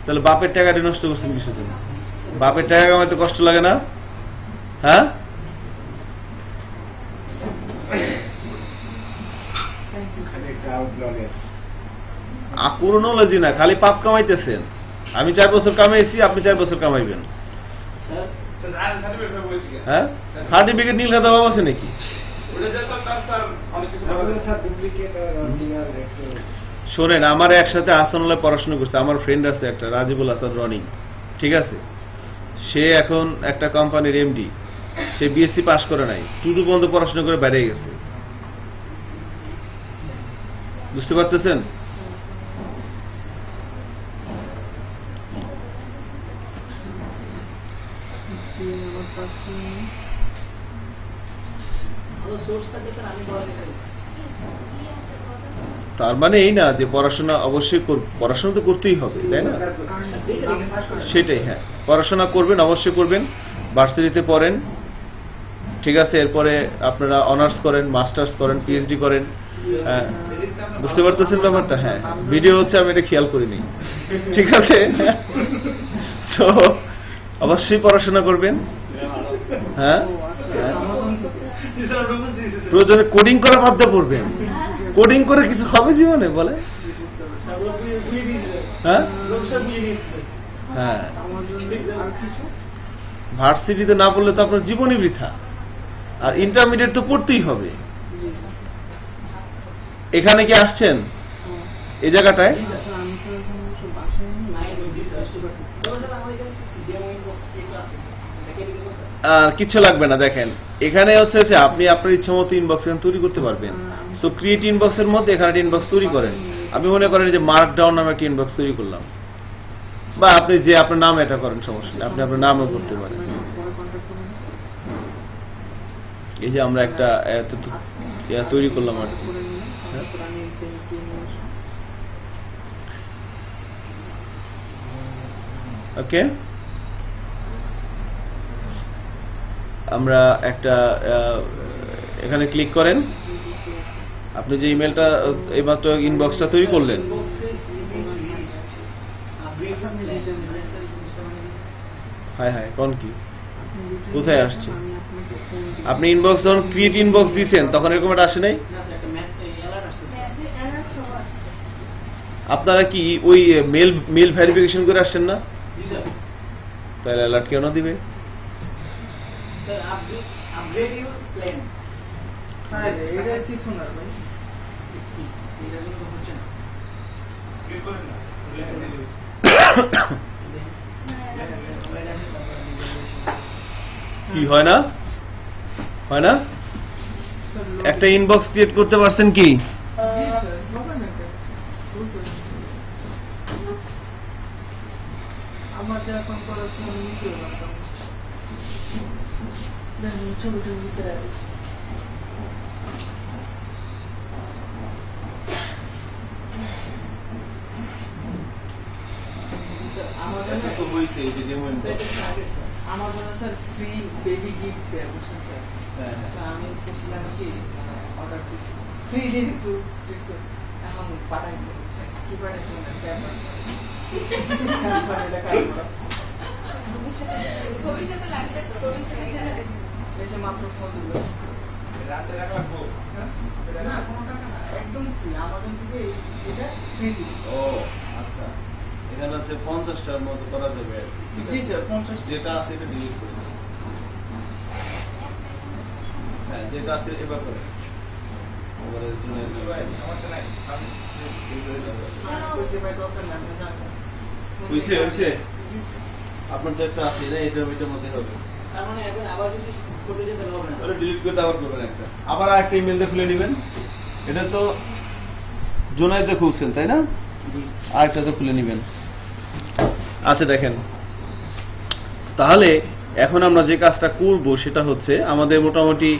তাহলে বাপের টাকাটি নষ্ট করছেন কিসের জন্য? বাপের টাকা কামাইতে কষ্ট লাগে না? হ্যাঁ, কোনো নলেজই না, খালি পাপ কামাইতেছেন। আমি 4 বছর কামাইছি, আপনি 4 বছর কামাইবেন। হ্যাঁ, সার্টিফিকেট নীল খাতা অভাব আছে নাকি? শোনেন, আমার একসাথে আসানুল্লাহ পড়াশোনা করছে, আমার ফ্রেন্ড আছে একটা রাজিবুল হাসান রনি, ঠিক আছে। সে এখন একটা কোম্পানির এমডি, সে বিএসসি পাস করে নাই, 2 পর্যন্ত পড়াশোনা করে বেড়ে গেছে। বুঝতে পারতেছেন? তার মানে এই না যে পড়াশোনা অবশ্যই পড়াশোনা তো করতেই হবে, তাই না? সেটাই, হ্যাঁ, পড়াশোনা করবেন, অবশ্যই করবেন। ভার্সিটিতে পড়েন, ঠিক আছে। এরপরে আপনারা অনার্স করেন, মাস্টার্স করেন, পিএইচডি করেন। বুঝতে পারতেছেন ব্যাপারটা? হ্যাঁ, ভিডিও হচ্ছে, আমি এটা খেয়াল করিনি, ঠিক আছে। তো অবশ্যই পড়াশোনা করবেন। হ্যাঁ, প্রয়োজনে কোডিং করা বাধ্য পড়বেন। কোডিং করে কিছু হবে জীবনে বলে? হ্যাঁ হ্যাঁ, ভার্সিটিতে না পড়লে তো আপনার জীবনই বৃথা। আর ইন্টারমিডিয়েট তো পড়তেই হবে। এখানে কি আসছেন এই জায়গাটায়? কিছু লাগবে না। দেখেন এখানে হচ্ছে যে আপনি আপনার ইচ্ছা মতো ইনবক্স তৈরি করতে পারবেন। সো ক্রিয়েট ইনবক্সের মধ্যে এখানে একটা ইনবক্স তৈরি করেন। আমি মনে করেন যে মার্ক ডাউন নামে একটা ইনবক্স তৈরি করলাম, বা আপনি যে আপনার নাম এটা করেন, সমস্যা নেই, আপনি আপনার নামও করতে পারেন। এই যে আমরা একটা তৈরি করলাম আর কি। ওকে, আমরা একটা এখানে ক্লিক করেন। আপনি যে ইমেলটা এইমাত্র ইনবক্সটা তৈরি করলেন, হাই হাই কোন কি কোথায় আসছে? আপনি ইনবক্স যখন ক্রিয়েট ইনবক্স দিয়েছেন তখন এরকম একটা আসে নাই? আপনারা কি ওই মেল ভেরিফিকেশন করে আসছেন না? তাহলে অ্যালার্ট কেন দিবে? কি হয় না, হয় না? একটা ইনবক্স ক্রিয়েট করতে পারছেন কি? আমার যা এখন করার সময় নিতে পারতাম ছবিটা নিতে পারি। আমার জন্য স্যার ফ্রি বেবি গিফট দেয়, বুঝছেন স্যার? আমি বলছিলাম কি অর্ডার দিচ্ছি ফ্রি যেহেতু এখন পাঠাইছে, বুঝছেন? কি পাঠাইছে এসে মাত্র ফোন দিল, রাতে রাখবো না, কোনো টাকা না, একদম ফ্রি। আমাজন থেকে এটা ফ্রি দিল। ও আচ্ছা, এখানে হচ্ছে 50টার মতো করা যাবে আর কি। জি স্যার, 50 যেটা আছে এটা ডিলিট করে দিন। হ্যাঁ, যেটা আছে এবার করে ওভারের জন্য আমারটা নাই, আমি কইছি ভাই দরকার না, আপনি জানেন। হইছে আপনার তো একটা আছে না, এটার মধ্যে হবে। তার মানে এখন আবার যদি করতে যেতে হবে না, তাহলে ডিলিট করতে আবার করবেন একটা, আবার একটা ইমেল দিয়ে খুলে নেবেন। এটা তো জোনাইতে খুলছেন তাই না? আরেকটা তো খুলে নেবেন। আচ্ছা দেখেন, তাহলে এখন আমরা যে কাজটা করব সেটা হচ্ছে আমাদের মোটামুটি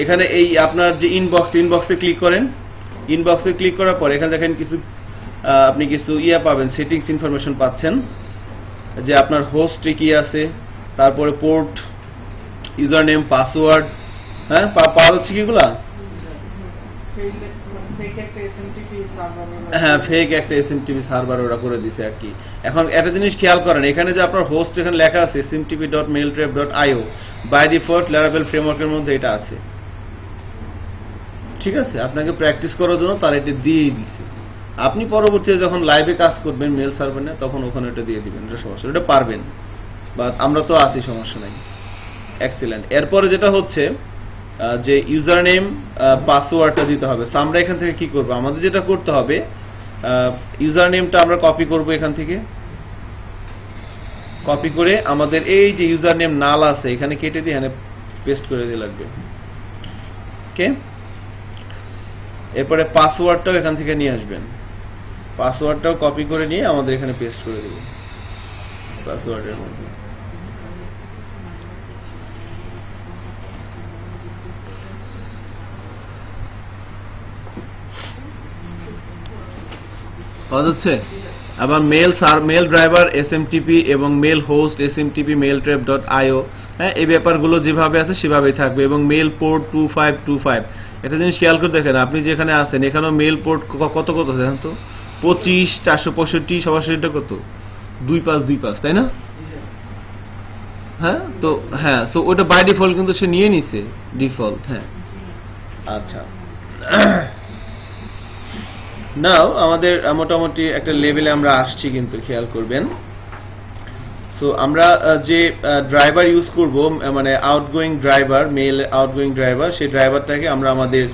এখানে এই আপনার যে ইনবক্সে ক্লিক করেন। ইনবক্সে ক্লিক করার পর এখানে দেখেন কিছু আপনি কিছু পাবেন, সেটিংস ইনফরমেশন পাচ্ছেন, যে আপনার হোস্টে কি আছে, তারপরে পোর্ট, ইউজার নেম, পাসওয়ার্ড, হ্যাঁ পাওয়া যাচ্ছে কিগুলা? হ্যাঁ, ফেক একটা এসএমটিপি সার্ভার ওরা করে দিছে আর কি। এখন একটা জিনিস খেয়াল করেন, এখানে যে আপনার হোস্ট এখানে লেখা আছে smtp.mailtrap.io, বাই ডিফল্ট Laravel ফ্রেমওয়ার্কের মধ্যে এটা আছে, ঠিক আছে? আপনাকে প্র্যাকটিস করার জন্য তারা এটা দিয়েই দিছে। আপনি পরবর্তীতে যখন লাইভে কাজ করবেন মেল সার্ভার নিয়ে, তখন ওখানে এটা দিয়ে দিবেন, এটা সমস্যা, এটা পারবেন, বা আমরা তো আছি, সমস্যা নাই। এক্সিলেন্ট। এরপরে যেটা হচ্ছে যে ইউজার নেম, পাসওয়ার্ডটা দিতে হবে। সো আমরা এখান থেকে কি করব, আমাদের যেটা করতে হবে, ইউজার নেমটা আমরা কপি করব, এখান থেকে কপি করে আমাদের এই যে ইউজার নেম নাল আছে এখানে কেটে দিয়ে এখানে পেস্ট করে দিয়ে লাগবে। ওকে, এরপরে পাসওয়ার্ডটাও এখান থেকে নিয়ে আসবেন, পাসওয়ার্ডটাও কপি করে নিয়ে আমাদের এখানে পেস্ট করে দেব পাসওয়ার্ডের মধ্যে। পাওয়া যাচ্ছে? আবার মেল ড্রাইভার এসএমটিপি এবং মেল হোস্ট এসএমটিপি mailtrap.io, হ্যাঁ, এই ব্যাপারগুলো যেভাবে আছে সেভাবেই থাকবে। এবং মেল পোর্ট 2525, একটা জিনিস খেয়াল করে দেখেন, আপনি যেখানে আছেন এখানেও মেল পোর্ট কত কত আছে জানেন তো? 25, 465, সরাসরিটা কত? 2525, তাই না? হ্যাঁ, তো হ্যাঁ, সো ওটা বাই ডিফল্ট কিন্তু সে নিয়ে নিছে ডিফল্ট। হ্যাঁ, আচ্ছা, নাও আমাদের মোটামুটি একটা লেভেলে আমরা আসছি, কিন্তু খেয়াল করবেন। সো আমরা যে ড্রাইভার ইউজ করব, মানে outgoing driver, mail outgoing driver, সেই ড্রাইভারটাকে আমরা আমাদের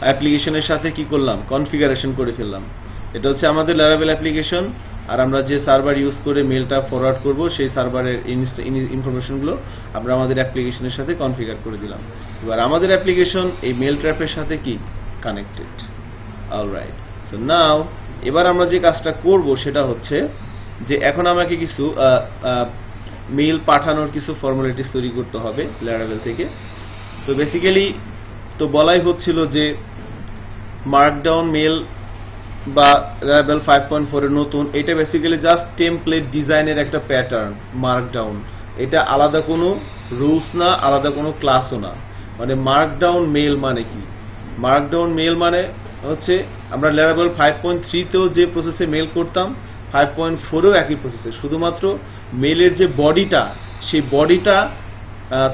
অ্যাপ্লিকেশনের সাথে কি করলাম, কনফিগারেশন করে ফেললাম। এটা হচ্ছে আমাদের Laravel অ্যাপ্লিকেশন। আর আমরা যে সার্ভার ইউজ করে মেলটা ফরওয়ার্ড করব সেই সার্ভারের ইনফরমেশনগুলো আমরা আমাদের অ্যাপ্লিকেশনের সাথে কনফিগার করে দিলাম। এবার আমাদের অ্যাপ্লিকেশন এই মেল ট্র্যাপের সাথে কি কানেক্টেড। অলরাইট, সো নাও এবার আমরা যে কাজটা করব সেটা হচ্ছে যে এখন আমাকে কিছু মেল পাঠানোর কিছু ফর্মালিটিস তৈরি করতে হবে ল্যারাভেল থেকে। তো বেসিক্যালি তো বলাই হচ্ছিল যে মার্কডাউন মেল বা ল্যারাভেল 5.4 এর নতুন, এটা বেসিক্যালি জাস্ট টেমপ্লেট ডিজাইনের একটা প্যাটার্ন। মার্কডাউন এটা আলাদা কোনো রুলস না, আলাদা কোনো ক্লাসও না। মানে মার্কডাউন মেল মানে কি? মার্কডাউন মেল মানে হচ্ছে আমরা ল্যারাভেল 5.3 তেও যে প্রসেসে মেল করতাম 5.4 এও একই প্রসেসে, শুধুমাত্র মেলের যে বডিটা সেই বডিটা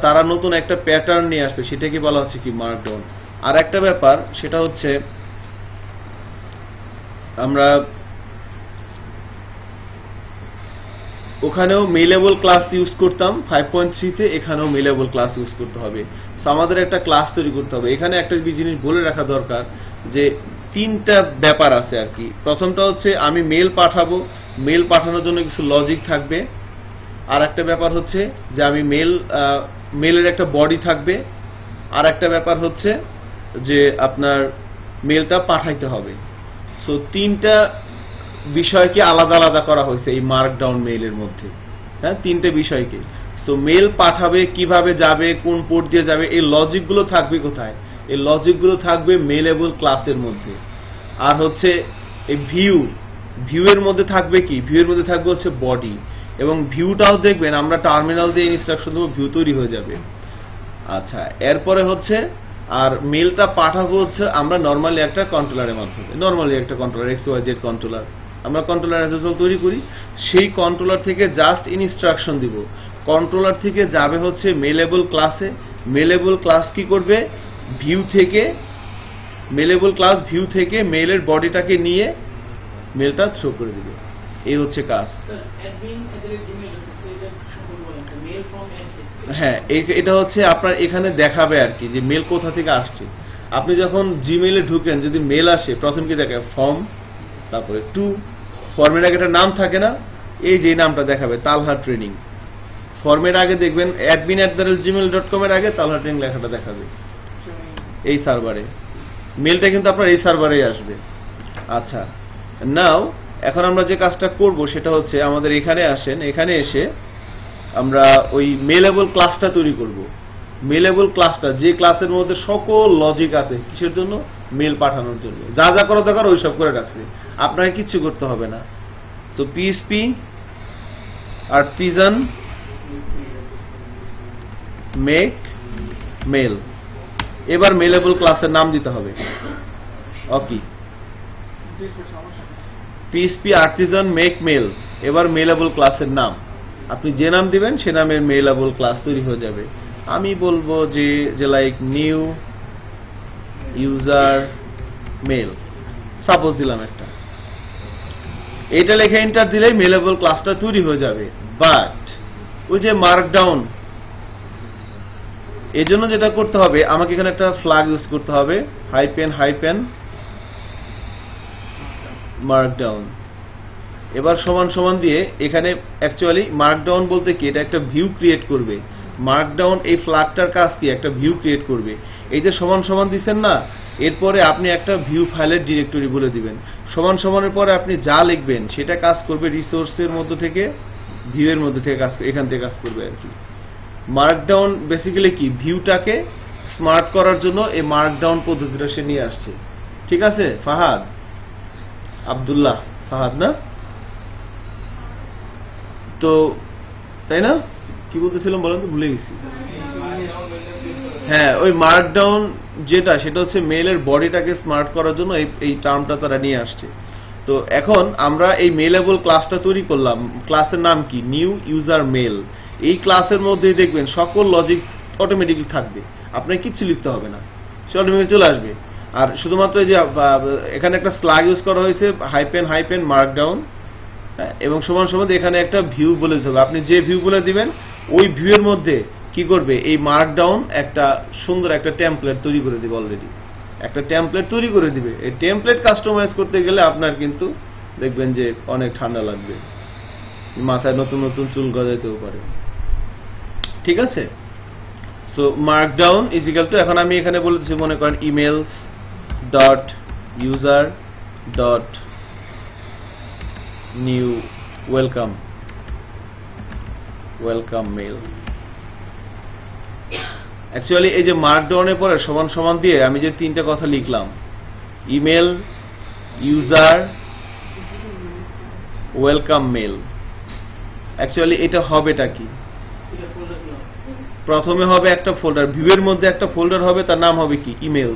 তারা নতুন একটা প্যাটার্ন নিয়ে আসছে, সেটাকে বলা হচ্ছে কি মার্কডাউন। আর একটা ব্যাপার সেটা হচ্ছে আমরা ওখানেও মেলেবল ক্লাস ইউজ করতাম 5.3 তে, এখানেও মেলেবল ক্লাস ইউজ করতে হবে। সো আমাদের একটা ক্লাস তৈরি করতে হবে। এখানে একটা জিনিস বলে রাখা দরকার যে তিনটা ব্যাপার আছে আর কি। প্রথমটা হচ্ছে আমি মেল পাঠাবো, মেল পাঠানোর জন্য কিছু লজিক থাকবে। আর একটা ব্যাপার হচ্ছে যে আমি মেলের একটা বডি থাকবে। আর একটা ব্যাপার হচ্ছে যে আপনার মেলটা পাঠাইতে হবে। সো তিনটা বিষয়কে আলাদা আলাদা করা হয়েছে এই মার্কডাউন মেইলের মধ্যে। হ্যাঁ, তিনটে বিষয়কে। সো মেল পাঠাবে, কিভাবে যাবে, কোন পোর্ট দিয়ে যাবে, এই লজিকগুলো থাকবে কোথায়? এই লজিকগুলো থাকবে মেলেবল ক্লাসের মধ্যে। আর হচ্ছে এই ভিউ এর মধ্যে থাকবে কি? ভিউ এর মধ্যে থাকবে হচ্ছে বডি, এবং ভিউটাও দেখবেন আমরা টার্মিনাল দিয়ে ইনস্ট্রাকশন দেবো, ভিউ তৈরি হয়ে যাবে। আচ্ছা, এরপরে হচ্ছে আর মেলটা পাঠাবো হচ্ছে আমরা নর্মালি একটা কন্ট্রোলারের মাধ্যমে, নর্মালি একটা কন্ট্রোলার XYZ কন্ট্রোলার, আমরা কন্ট্রোলার অ্যাজ তৈরি করি। সেই কন্ট্রোলার থেকে জাস্ট ইনস্ট্রাকশন দিব। কন্ট্রোলার থেকে যাবে হচ্ছে মেলেবল ক্লাসে। মেলেবল ক্লাস কি করবে? ভিউ থেকে, মেলেবল ক্লাস ভিউ থেকে মেলের বডিটাকে নিয়ে মেলটা থ্রো করে দিবে। এই হচ্ছে কাজ। হ্যাঁ, এটা হচ্ছে আপনার এখানে দেখাবে আর কি যে মেল কোথা থেকে আসছে। আপনি যখন জিমেইলে ঢুকেন, যদি মেল আসে প্রথম কি দেখাবে? ফর্ম, তারপরে টু, ফর্মের আগে একটা নাম থাকে না, এই যে নামটা দেখাবে তালহা ট্রেনিং। ফর্মের আগে দেখবেন admin@gmail.com এর আগে তালহা ট্রেনিং লেখাটা দেখাবে এই সার্ভারে। মেলটা কিন্তু আপনার এই সার্ভারেই আসবে। আচ্ছা, নাও এখন আমরা যে কাজটা করব সেটা হচ্ছে আমাদের এখানে আসেন, এখানে এসে আমরা ওই মেলেবল ক্লাসটা তৈরি করব। মেলেবল ক্লাসটা যে ক্লাসের মধ্যে সকল লজিক আছে, কিসের জন্য? মেল পাঠানোর জন্য। যা যা করা দরকার ওই সব করে রাখছে, আপনাকে কিচ্ছু করতে হবে না। So PHP artisan make mail, এবার মেলেবল ক্লাসের নাম দিতে হবে। ওকে, PHP artisan make mail, এবার মেলেবল ক্লাসের নাম আপনি যে নাম দিবেন সে নামের মেলেবল ক্লাস তৈরি হয়ে যাবে। আমি বলবো যে like new user mail, suppose দিলাম একটা। এটা লেখে এন্টার দিলেই মেলেবল ক্লাসটা তৈরি হয়ে যাবে। বাট ওই যে মার্কডাউন, এর জন্য যেটা করতে হবে আমাকে এখানে একটা ফ্ল্যাগ ইউজ করতে হবে, হাইপেন মার্কডাউন। এবার সমান সমান দিয়ে এখানে অ্যাকচুয়ালি মার্কডাউন বলতে কি, এটা একটা ভিউ ক্রিয়েট করবে। মার্কডাউন এই ফ্ল্যাগটার কাজ কি? একটা ভিউ ক্রিয়েট করবে। এই যে সমান সমান দিচ্ছেন না, এরপরে আপনি একটা ভিউ ফাইলের ডিরেক্টরি বলে দিবেন। সমান সমানের পরে আপনি যা লিখবেন সেটা কাজ করবে রিসোর্সের মধ্যে থেকে, ভিউ এর মধ্যে থেকে কাজ, এখান থেকে কাজ করবে আর কি। মার্কডাউন বেসিক্যালি কি? ভিউটাকে স্মার্ট করার জন্য এই মার্কডাউন পদ্ধতিটা সে নিয়ে আসছে। ঠিক আছে? ফাহাদ আব্দুল্লাহ, ফাহাদ না তো, তাই না? কি বলতেছিলাম বলেন তো, ভুলে গেছি। হ্যাঁ, ওই মার্কডাউন যেটা, সেটা হচ্ছে মেলের বডিটাকে স্মার্ট করার জন্য এই টার্মটা তারা নিয়ে আসছে। তো এখন আমরা এই মেলেবল ক্লাসটা তৈরি করলাম। ক্লাসের নাম কি? New user mail. এই ক্লাসের মধ্যেই দেখবেন সকল লজিক অটোমেটিকলি থাকবে, আপনাকে কিচ্ছু লিখতে হবে না, সে অটোমেটিক চলে আসবে। আর শুধুমাত্র যে এখানে একটা স্ল্যাগ ইউজ করা হয়েছে, হাইপেন মার্কডাউন, এবং সমান সমান এখানে একটা ভিউ বলে দিতে হবে। আপনি যে ভিউ বলে দিবেন ওই ভিউ এর মধ্যে কি করবে? এই মার্কডাউন একটা সুন্দর একটা টেমপ্লেট তৈরি করে দিবে। অলরেডি একটা টেমপ্লেট তৈরি করে দিবে। এই টেমপ্লেট কাস্টমাইজ করতে গেলে আপনার কিন্তু দেখবেন যে অনেক ঠান্ডা লাগবে, মাথায় নতুন নতুন চুল গজাইতেও পারে। ঠিক আছে? So markdown is equal to, এখন আমি এখানে বলেছি মনে করেন emails dot user dot new welcome mail. Actually এই যে মার্কডাউনের পরে সমান সমান দিয়ে আমি যে তিনটা কথা লিখলাম, email, user, welcome mail, actually এটা হবেটা কি? প্রথমে হবে একটা ফোল্ডার, ভিউয়ের মধ্যে একটা ফোল্ডার হবে, তার নাম হবে কি? ইমেল।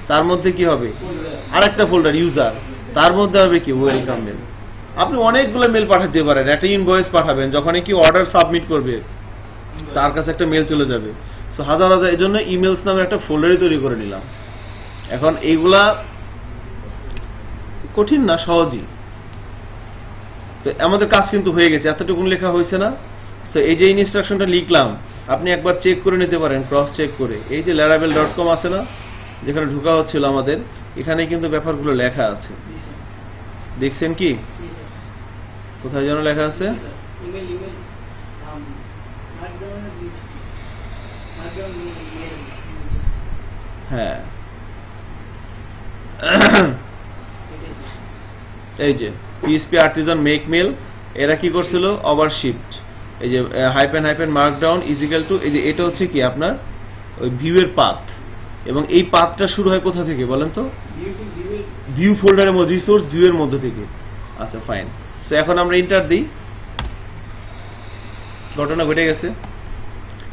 তার মধ্যে কি হবে? আরেকটা ফোল্ডার ইউজার, তার মধ্যে হবে কি? Welcome mail. আপনি অনেকগুলো মেল পাঠাতে পারেন। একটা ইনভয়েস পাঠাবেন, যখন কি অর্ডার সাবমিট করবে তার কাছে একটা মেল চলে যাবে। সো হাজার হাজার, এই জন্য ইমেলস নামে একটা ফোল্ডারই তৈরি করে নিলাম। এখন এইগুলা কঠিন না, সহজই। তো আমাদের কাজ কিন্তু হয়ে গেছে, এতটুকুন লেখা হয়েছে না? সো এই যে ইনস্ট্রাকশনটা লিখলাম, আপনি একবার চেক করে নিতে পারেন, ক্রস চেক করে। এই যে laravel.com আছে না, যেখানে ঢোকা হচ্ছিল আমাদের, এখানে কিন্তু ব্যাপারগুলো লেখা আছে। দেখছেন কি? কোথায় যেন লেখা আছে? হ্যাঁ, এই যে PHP আর্টিজান মেক মেল, এরা কি করছিল? ওভারশিফট, এই যে hyphen hyphen Markdown is equal two, এই যে এটা হচ্ছে কি আপনার ওই ভিউয়ের পাথ, এবং এই পাথটা শুরু হয় কোথা থেকে বলেন তো? ভিউ ফোল্ডারের মধ্যে, রিসোর্স ভিউয়ের মধ্যে থেকে। আচ্ছা ফাইন। সো এখন আমরা এন্টার দিই, ঘটনা ঘটে গেছে।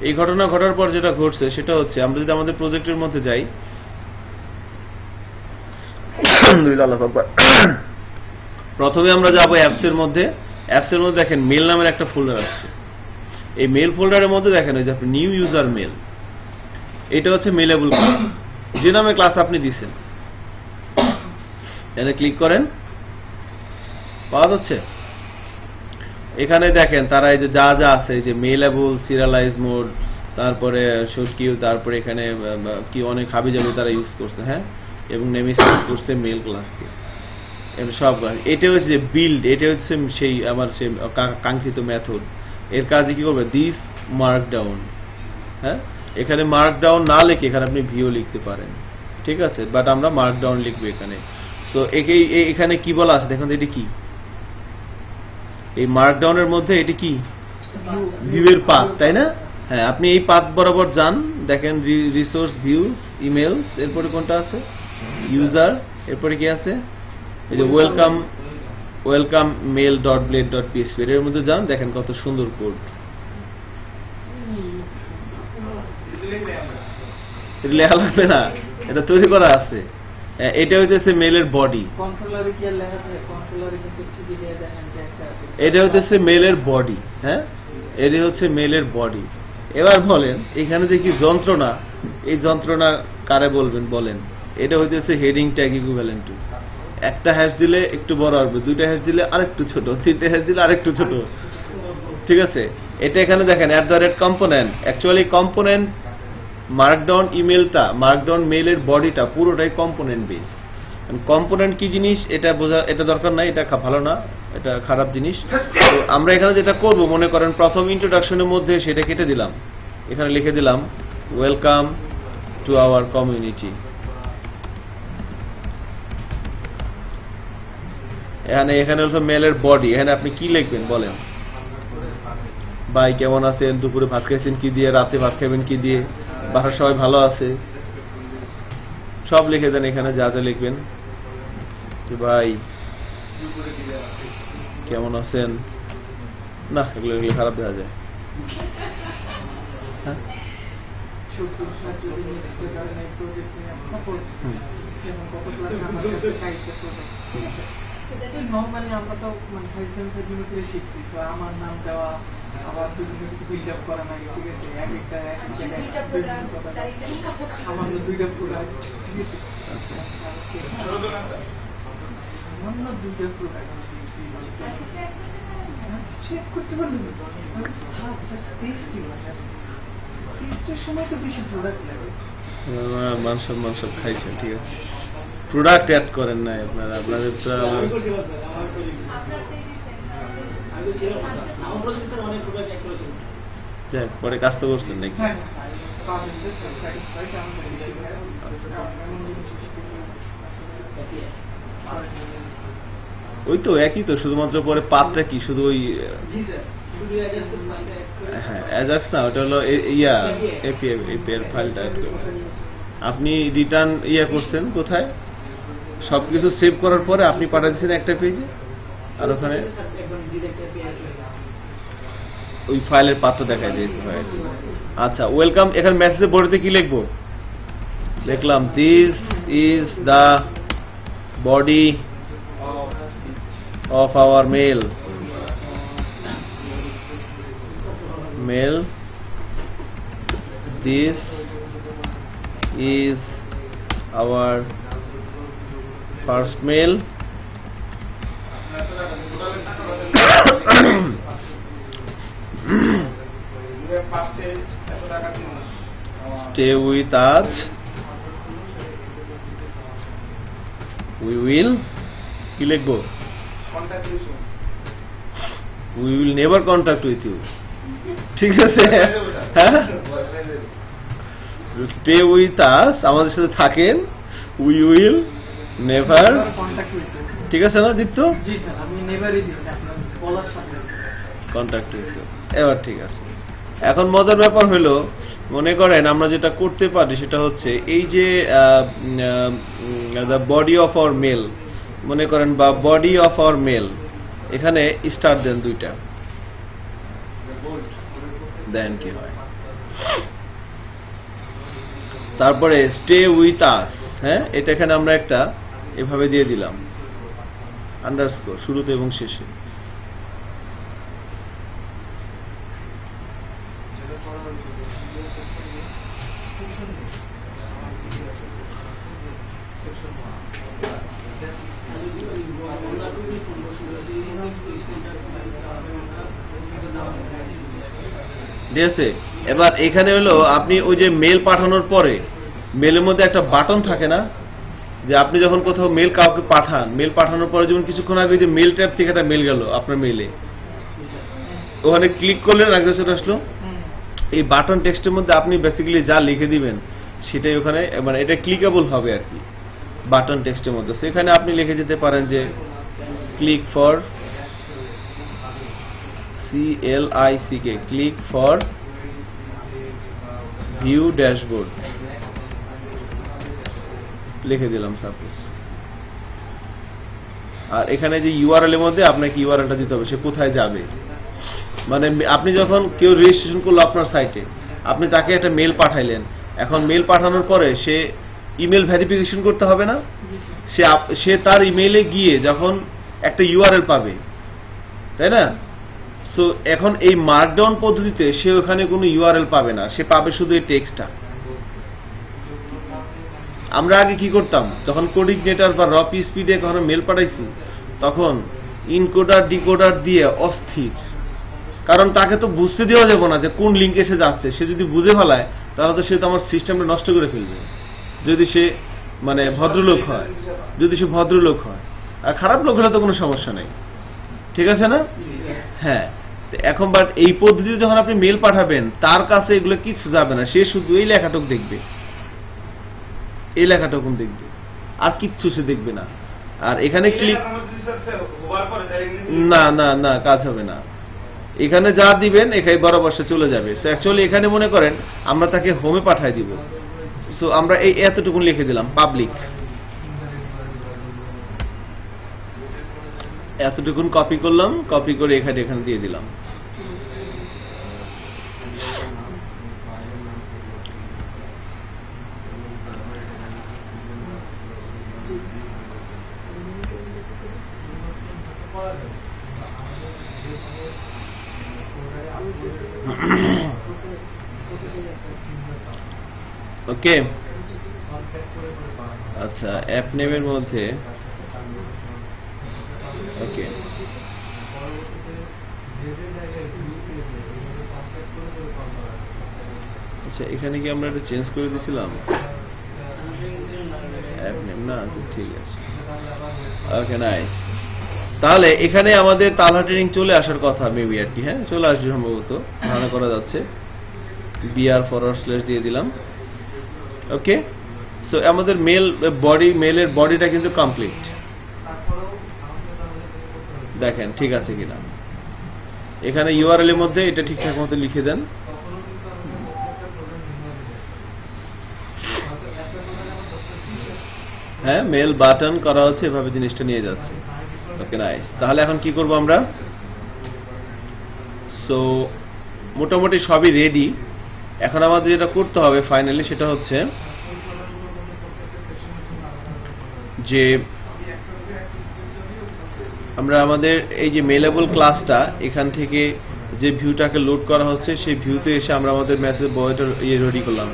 এই ঘটনা ঘটার পর যেটা ঘটছে সেটা হচ্ছে, আমরা যদি আমাদের প্রজেক্টের মধ্যে যাই, প্রথমে আমরা যাব অ্যাপসের মধ্যে। অ্যাপসের মধ্যে দেখেন মেল নামের একটা ফোল্ডার আসছে। এই মেল ফোল্ডারের মধ্যে দেখেন ওই যে আপনি নিউ ইউজার মেল, এটা হচ্ছে মেলেবল ক্লাস, যে নামে ক্লাস আপনি দিচ্ছেন। এখানে ক্লিক করেন, পাওয়া যাচ্ছে? এখানে দেখেন তারা এই যে যা যা আছে, এই যে মেলেবল, সিরিয়ালাইজ মোড, তারপরে শর্ট কিউ, তারপরে এখানে কি অনেক হাবি যাবে তারা ইউজ করছে। হ্যাঁ, এবং নেমিস ইউজ করছে মেল ক্লাসকে, সব। এটা হচ্ছে যে বিল্ড, এটা হচ্ছে সেই আমার সেই কাঙ্ক্ষিত মেথড। এর কাজে কি করবে? This Markdown. হ্যাঁ, এখানে মার্কডাউন না লিখে এখানে আপনি ভিও লিখতে পারেন, ঠিক আছে, বাট আমরা মার্কডাউন লিখবো এখানে। সো এখানে কি বলা আছে দেখুন, এটি কি? এই মার্কডাউনের মধ্যে এটি কি? ভিউয়ের পাথ, তাই না? হ্যাঁ, আপনি এই পাথ বরাবর যান, দেখেন রিসোর্স ভিউ, ইমেলস, এরপরে কোনটা আছে? ইউজার, এরপরে কি আছে? এই যে welcome mail dot blade dot PHP, এর মধ্যে যান, দেখেন কত সুন্দর কোড। লেখা লাগবে না, এটা তৈরি করা আছে। এটা হইতেছে মেলের বডি, এটা হইতেছে মেলের বডি। হ্যাঁ, এটা হচ্ছে মেলের বডি। এবার বলেন এখানে যে কি যন্ত্রণা, এই যন্ত্রণা কারে বলবেন বলেন? এটা হইতেছে হেডিং ট্যাগ ইকুইভ্যালেন্ট টু, একটা হ্যাশ দিলে একটু বড় হবে, দুইটা হ্যাশ দিলে আরেকটু ছোট, তিনটে হ্যাশ দিলে আরেকটু ছোট, ঠিক আছে? এটা এখানে দেখেন @কম্পোনেন্ট, অ্যাকচুয়ালি কম্পোনেন্ট মার্কডাউন ইমেলটা, মার্কডাউন মেলের বডিটা পুরোটাই কম্পোনেন্ট বেস। কম্পোনেন্ট কি জিনিস এটা বোঝা, এটা দরকার নাই, এটা ভালো না, এটা খারাপ জিনিস। তো আমরা এখানে যেটা করব, মনে করেন প্রথম ইন্ট্রোডাকশনের মধ্যে সেটা কেটে দিলাম, এখানে লিখে দিলাম ওয়েলকাম টু আওয়ার কমিউনিটি। এখানে হলো মেলের বডি, এখানে আপনি কি লিখবেন বলেন? ভাই কেমন আছেন, দুপুরে ভাত খাইছেন কি দিয়ে, রাতে ভাত খাবেন কি দিয়ে, বাসার সবাই ভালো আছে, সব লিখে দেন এখানে যা যা লিখবেন। ভাই কেমন আছেন, না এগুলো খারাপ দেখা যায়। হ্যাঁ, নর্মালি আমরা তো মানে শিখছি, তো আমার নাম দেওয়া, আবার বিভিন্ন কিছু বিল্ড আপ করা নাই, ঠিক আছে, এক একটা সামান্য 2টা প্রোডাক্ট, ঠিক আছে, সামান্য 2টা প্রোডাক্ট চেক করতে পারবেন। টেস্টের সময় তো বেশি প্রোডাক্ট লাগে, মান সব খাইছেন, ঠিক আছে। প্রোডাক্ট অ্যাড করেন নাই আপনারা, আপনাদের তো আমি করছিলাম স্যার, আমার প্রজেক্ট আমি ছিলাম না। আমার প্রজেক্ট স্যার অনেক প্রোডাক্ট অ্যাড করেছিল। যাক, পরে কাজ তো করছেন নাকি? হ্যাঁ কাজ হচ্ছে স্যার, স্যাটিসফাইড আমি বেশি ভাই। ওই তো একই তো, শুধুমাত্র পরে পাতটা কি শুধু ওই জি স্যার, শুধু অ্যাডজাস্ট ফাইলটা অ্যাড করে হ্যাঁ অ্যাজাক্স না, ওটা হলো এপিআই ফাইলটা অ্যাড করবেন। আপনি রিটার্ন করছেন কোথায়? সবকিছু সেভ করার পরে আপনি পাঠিয়ে দিচ্ছেন একটা পেজে, আর ওখানে স্যার একদম ডিরেক্ট অ্যাপিআই ওই ফাইলের পাত্র দেখায় দিতে হয়। আচ্ছা, ওয়েলকাম। এখানে মেসেজে বডিতে কি লিখবো? লিখলাম this is the body of our mail. This is our first mail. Stay with us. We will কি লিখবো? We will never contact with you. ঠিক আছে, হ্যাঁ, stay with us, আমাদের সাথে থাকেন। We will never, contact with. ঠিক আছে না দীপ্ত? জি স্যার, আমি নেভারই দিছি আপনার বলার সাথে। কন্টাক্ট উইথ ইউ, এবার ঠিক আছে। এখন মজার ব্যাপার হলো, মনে করেন আমরা যেটা করতে পারি সেটা হচ্ছে এই যে the body of our mail, মনে করেন, বা বডি অফ আওয়ার মেল, এখানে স্টার দেন দুইটা, দেন কি হয়? তারপরে স্টে উইথ আস, হ্যাঁ, এটা এখানে আমরা একটা এভাবে দিয়ে দিলাম আন্ডারস্কোর শুরুতে এবং শেষে। ঠিক আছে, এবার এখানে হলো আপনি ওই যে মেল পাঠানোর পরে মেলের মধ্যে একটা বাটন থাকে না, যে আপনি যখন কোথাও মেল কাউকে পাঠান, মেল পাঠানোর পরে যেমন কিছুক্ষণ আগে যে মেল ট্যাব থেকে একটা মেল গেল আপনার মেলে, ওখানে ক্লিক করলেন, আগে সেটা আসলো। এই বাটন টেক্সটের মধ্যে আপনি বেসিক্যালি যা লিখে দিবেন সেটাই ওখানে, মানে এটা ক্লিকেবল হবে আর কি বাটন টেক্সটের মধ্যে। সেখানে আপনি লিখে যেতে পারেন যে click for CLICK, click for view dashboard লিখে দিলাম সাপোজ। আর এখানে যে ইউআরএল এর মধ্যে আপনাকে ইউআরএলটা দিতে হবে, সে কোথায় যাবে। মানে আপনি যখন কেউ রেজিস্ট্রেশন করলো আপনার সাইটে, আপনি তাকে একটা মেল পাঠাইলেন, এখন মেল পাঠানোর পরে সে ইমেল ভেরিফিকেশন করতে হবে না, সে তার ইমেইলে গিয়ে যখন একটা ইউআরএল পাবে, তাই না? সো এখন এই মার্কডাউন পদ্ধতিতে সে ওখানে কোনো ইউআরএল পাবে না, সে পাবে শুধু এই টেক্সটটা। আমরা আগে কি করতাম, যখন কোডিগনেটর বা র পিএসপি দিয়ে কখনো মেল পাঠাইছি, তখন ইনকোডার ডিকোডার দিয়ে অস্থির, কারণ তাকে তো বুঝতে দেওয়া যাবে না যে কোন লিঙ্কে সে যাচ্ছে। সে যদি বুঝে ফেলায় তাহলে তো সে তো আমার সিস্টেমটা নষ্ট করে ফেলবে, যদি সে মানে ভদ্রলোক হয়, যদি সে ভদ্রলোক হয়। আর খারাপ লোক হলে তো কোনো সমস্যা নেই, ঠিক আছে না? হ্যাঁ, এখন বাট এই পদ্ধতিতে যখন আপনি মেল পাঠাবেন, তার কাছে এগুলো কিছু যাবে না, সে শুধু এই লেখাটুক দেখবে, এই লেখাটুকুন দেখবে, আর কিচ্ছু সে দেখবে না। আর এখানে ক্লিক, না না না, কাজ হবে না। এখানে যা দিবেন এখানে বরাবর সে চলে যাবে। সো অ্যাকচুয়ালি এখানে মনে করেন আমরা তাকে হোমে পাঠাই দিব। সো আমরা এই এতটুকুন লিখে দিলাম পাবলিক, এতটুকুন কপি করলাম, কপি করে এখানে দিয়ে দিলাম। ওকে, আচ্ছা, অ্যাপ নেমের মধ্যে ওকে, আচ্ছা, এখানে কি আমরা এটা চেঞ্জ করে দিয়েছিলাম? অ্যাপ নেম না, আচ্ছা ঠিক আছে, ওকে নাইস। তাহলে এখানে আমাদের তালহা ট্রেনিং চলে আসার কথা মেবি আর কি, হ্যাঁ চলে আসবে সম্ভবত, ধারণা করা যাচ্ছে। br// দিয়ে দিলাম, ওকে। সো আমাদের মেলের বডিটা কিন্তু কমপ্লিট, দেখেন ঠিক আছে কিনা। এখানে ইউআরএল এর মধ্যে এটা ঠিকঠাক মতো লিখে দেন। হ্যাঁ মেল বাটন করা হচ্ছে, এভাবে জিনিসটা নিয়ে যাচ্ছে, ওকে নাইস। তাহলে এখন কি করব আমরা? সো মোটামুটি সবই রেডি। এখন আমাদের যেটা করতে হবে ফাইনালি সেটা হচ্ছে যে আমরা আমাদের এই যে মেলেবল ক্লাসটা এখান থেকে যে ভিউটাকে লোড করা হচ্ছে সেই ভিউতে এসে আমরা আমাদের মেসেজ বডিটা রেডি করলাম।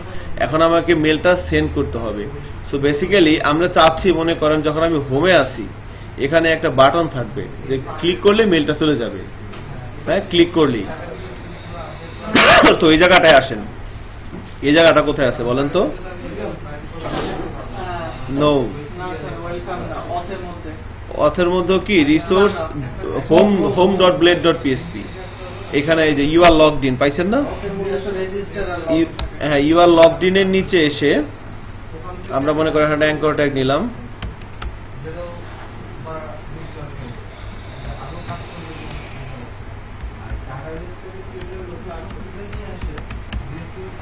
এখন আমাকে মেলটা সেন্ড করতে হবে। সো বেসিক্যালি আমরা চাচ্ছি, মনে করেন যখন আমি হোমে আছি এখানে একটা বাটন থাকবে যে ক্লিক করলে মেলটা চলে যাবে, হ্যাঁ ক্লিক করলেই। তো এই জায়গাটায় আসেন, এই জায়গাটা কোথায় আছে বলেন তো? নো, অথের মধ্যে কি রিসোর্স home.blade.php, এখানে এই যে ইউ আর লগড ইন পাইছেন না? হ্যাঁ ইউ আর লগড ইন এর নিচে এসে আমরা মনে করি একটা অ্যাঙ্কর ট্যাগ নিলাম,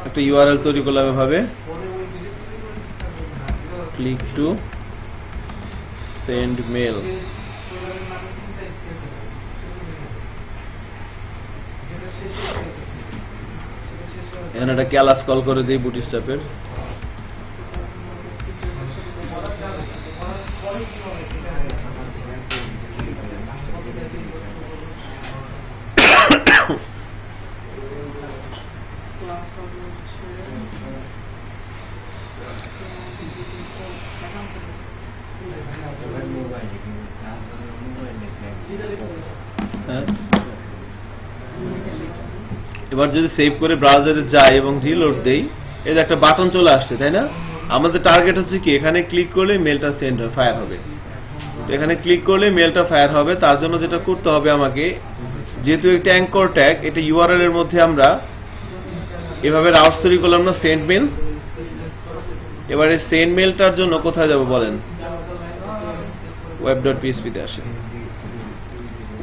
একটা ইউআরএল তৈরি করলাম এভাবে, ক্লিক টু সেন্ড মেল। এখানে একটা ক্যালাস কল করে দিই বুটস্ট্র্যাপের। এবার যদি সেভ করে ব্রাউজারে যাই এবং রিলোড দেই, এই যে একটা বাটন চলে আসছে, তাই না? আমাদের টার্গেট হচ্ছে কি এখানে ক্লিক করলে মেলটা সেন্ড ফায়ার হবে। তো এখানে ক্লিক করলে মেলটা ফায়ার হবে। তার জন্য যেটা করতে হবে আমাকে, যেহেতু একটা অ্যাঙ্কর ট্যাগ, এটা ইউআরএল এর মধ্যে আমরা এভাবে রাউটস তৈরি করলাম না, সেন্ড মেল। এবারে সেন্ড মেলটার জন্য কোথায় যাব বলেন? web.php তে আসে।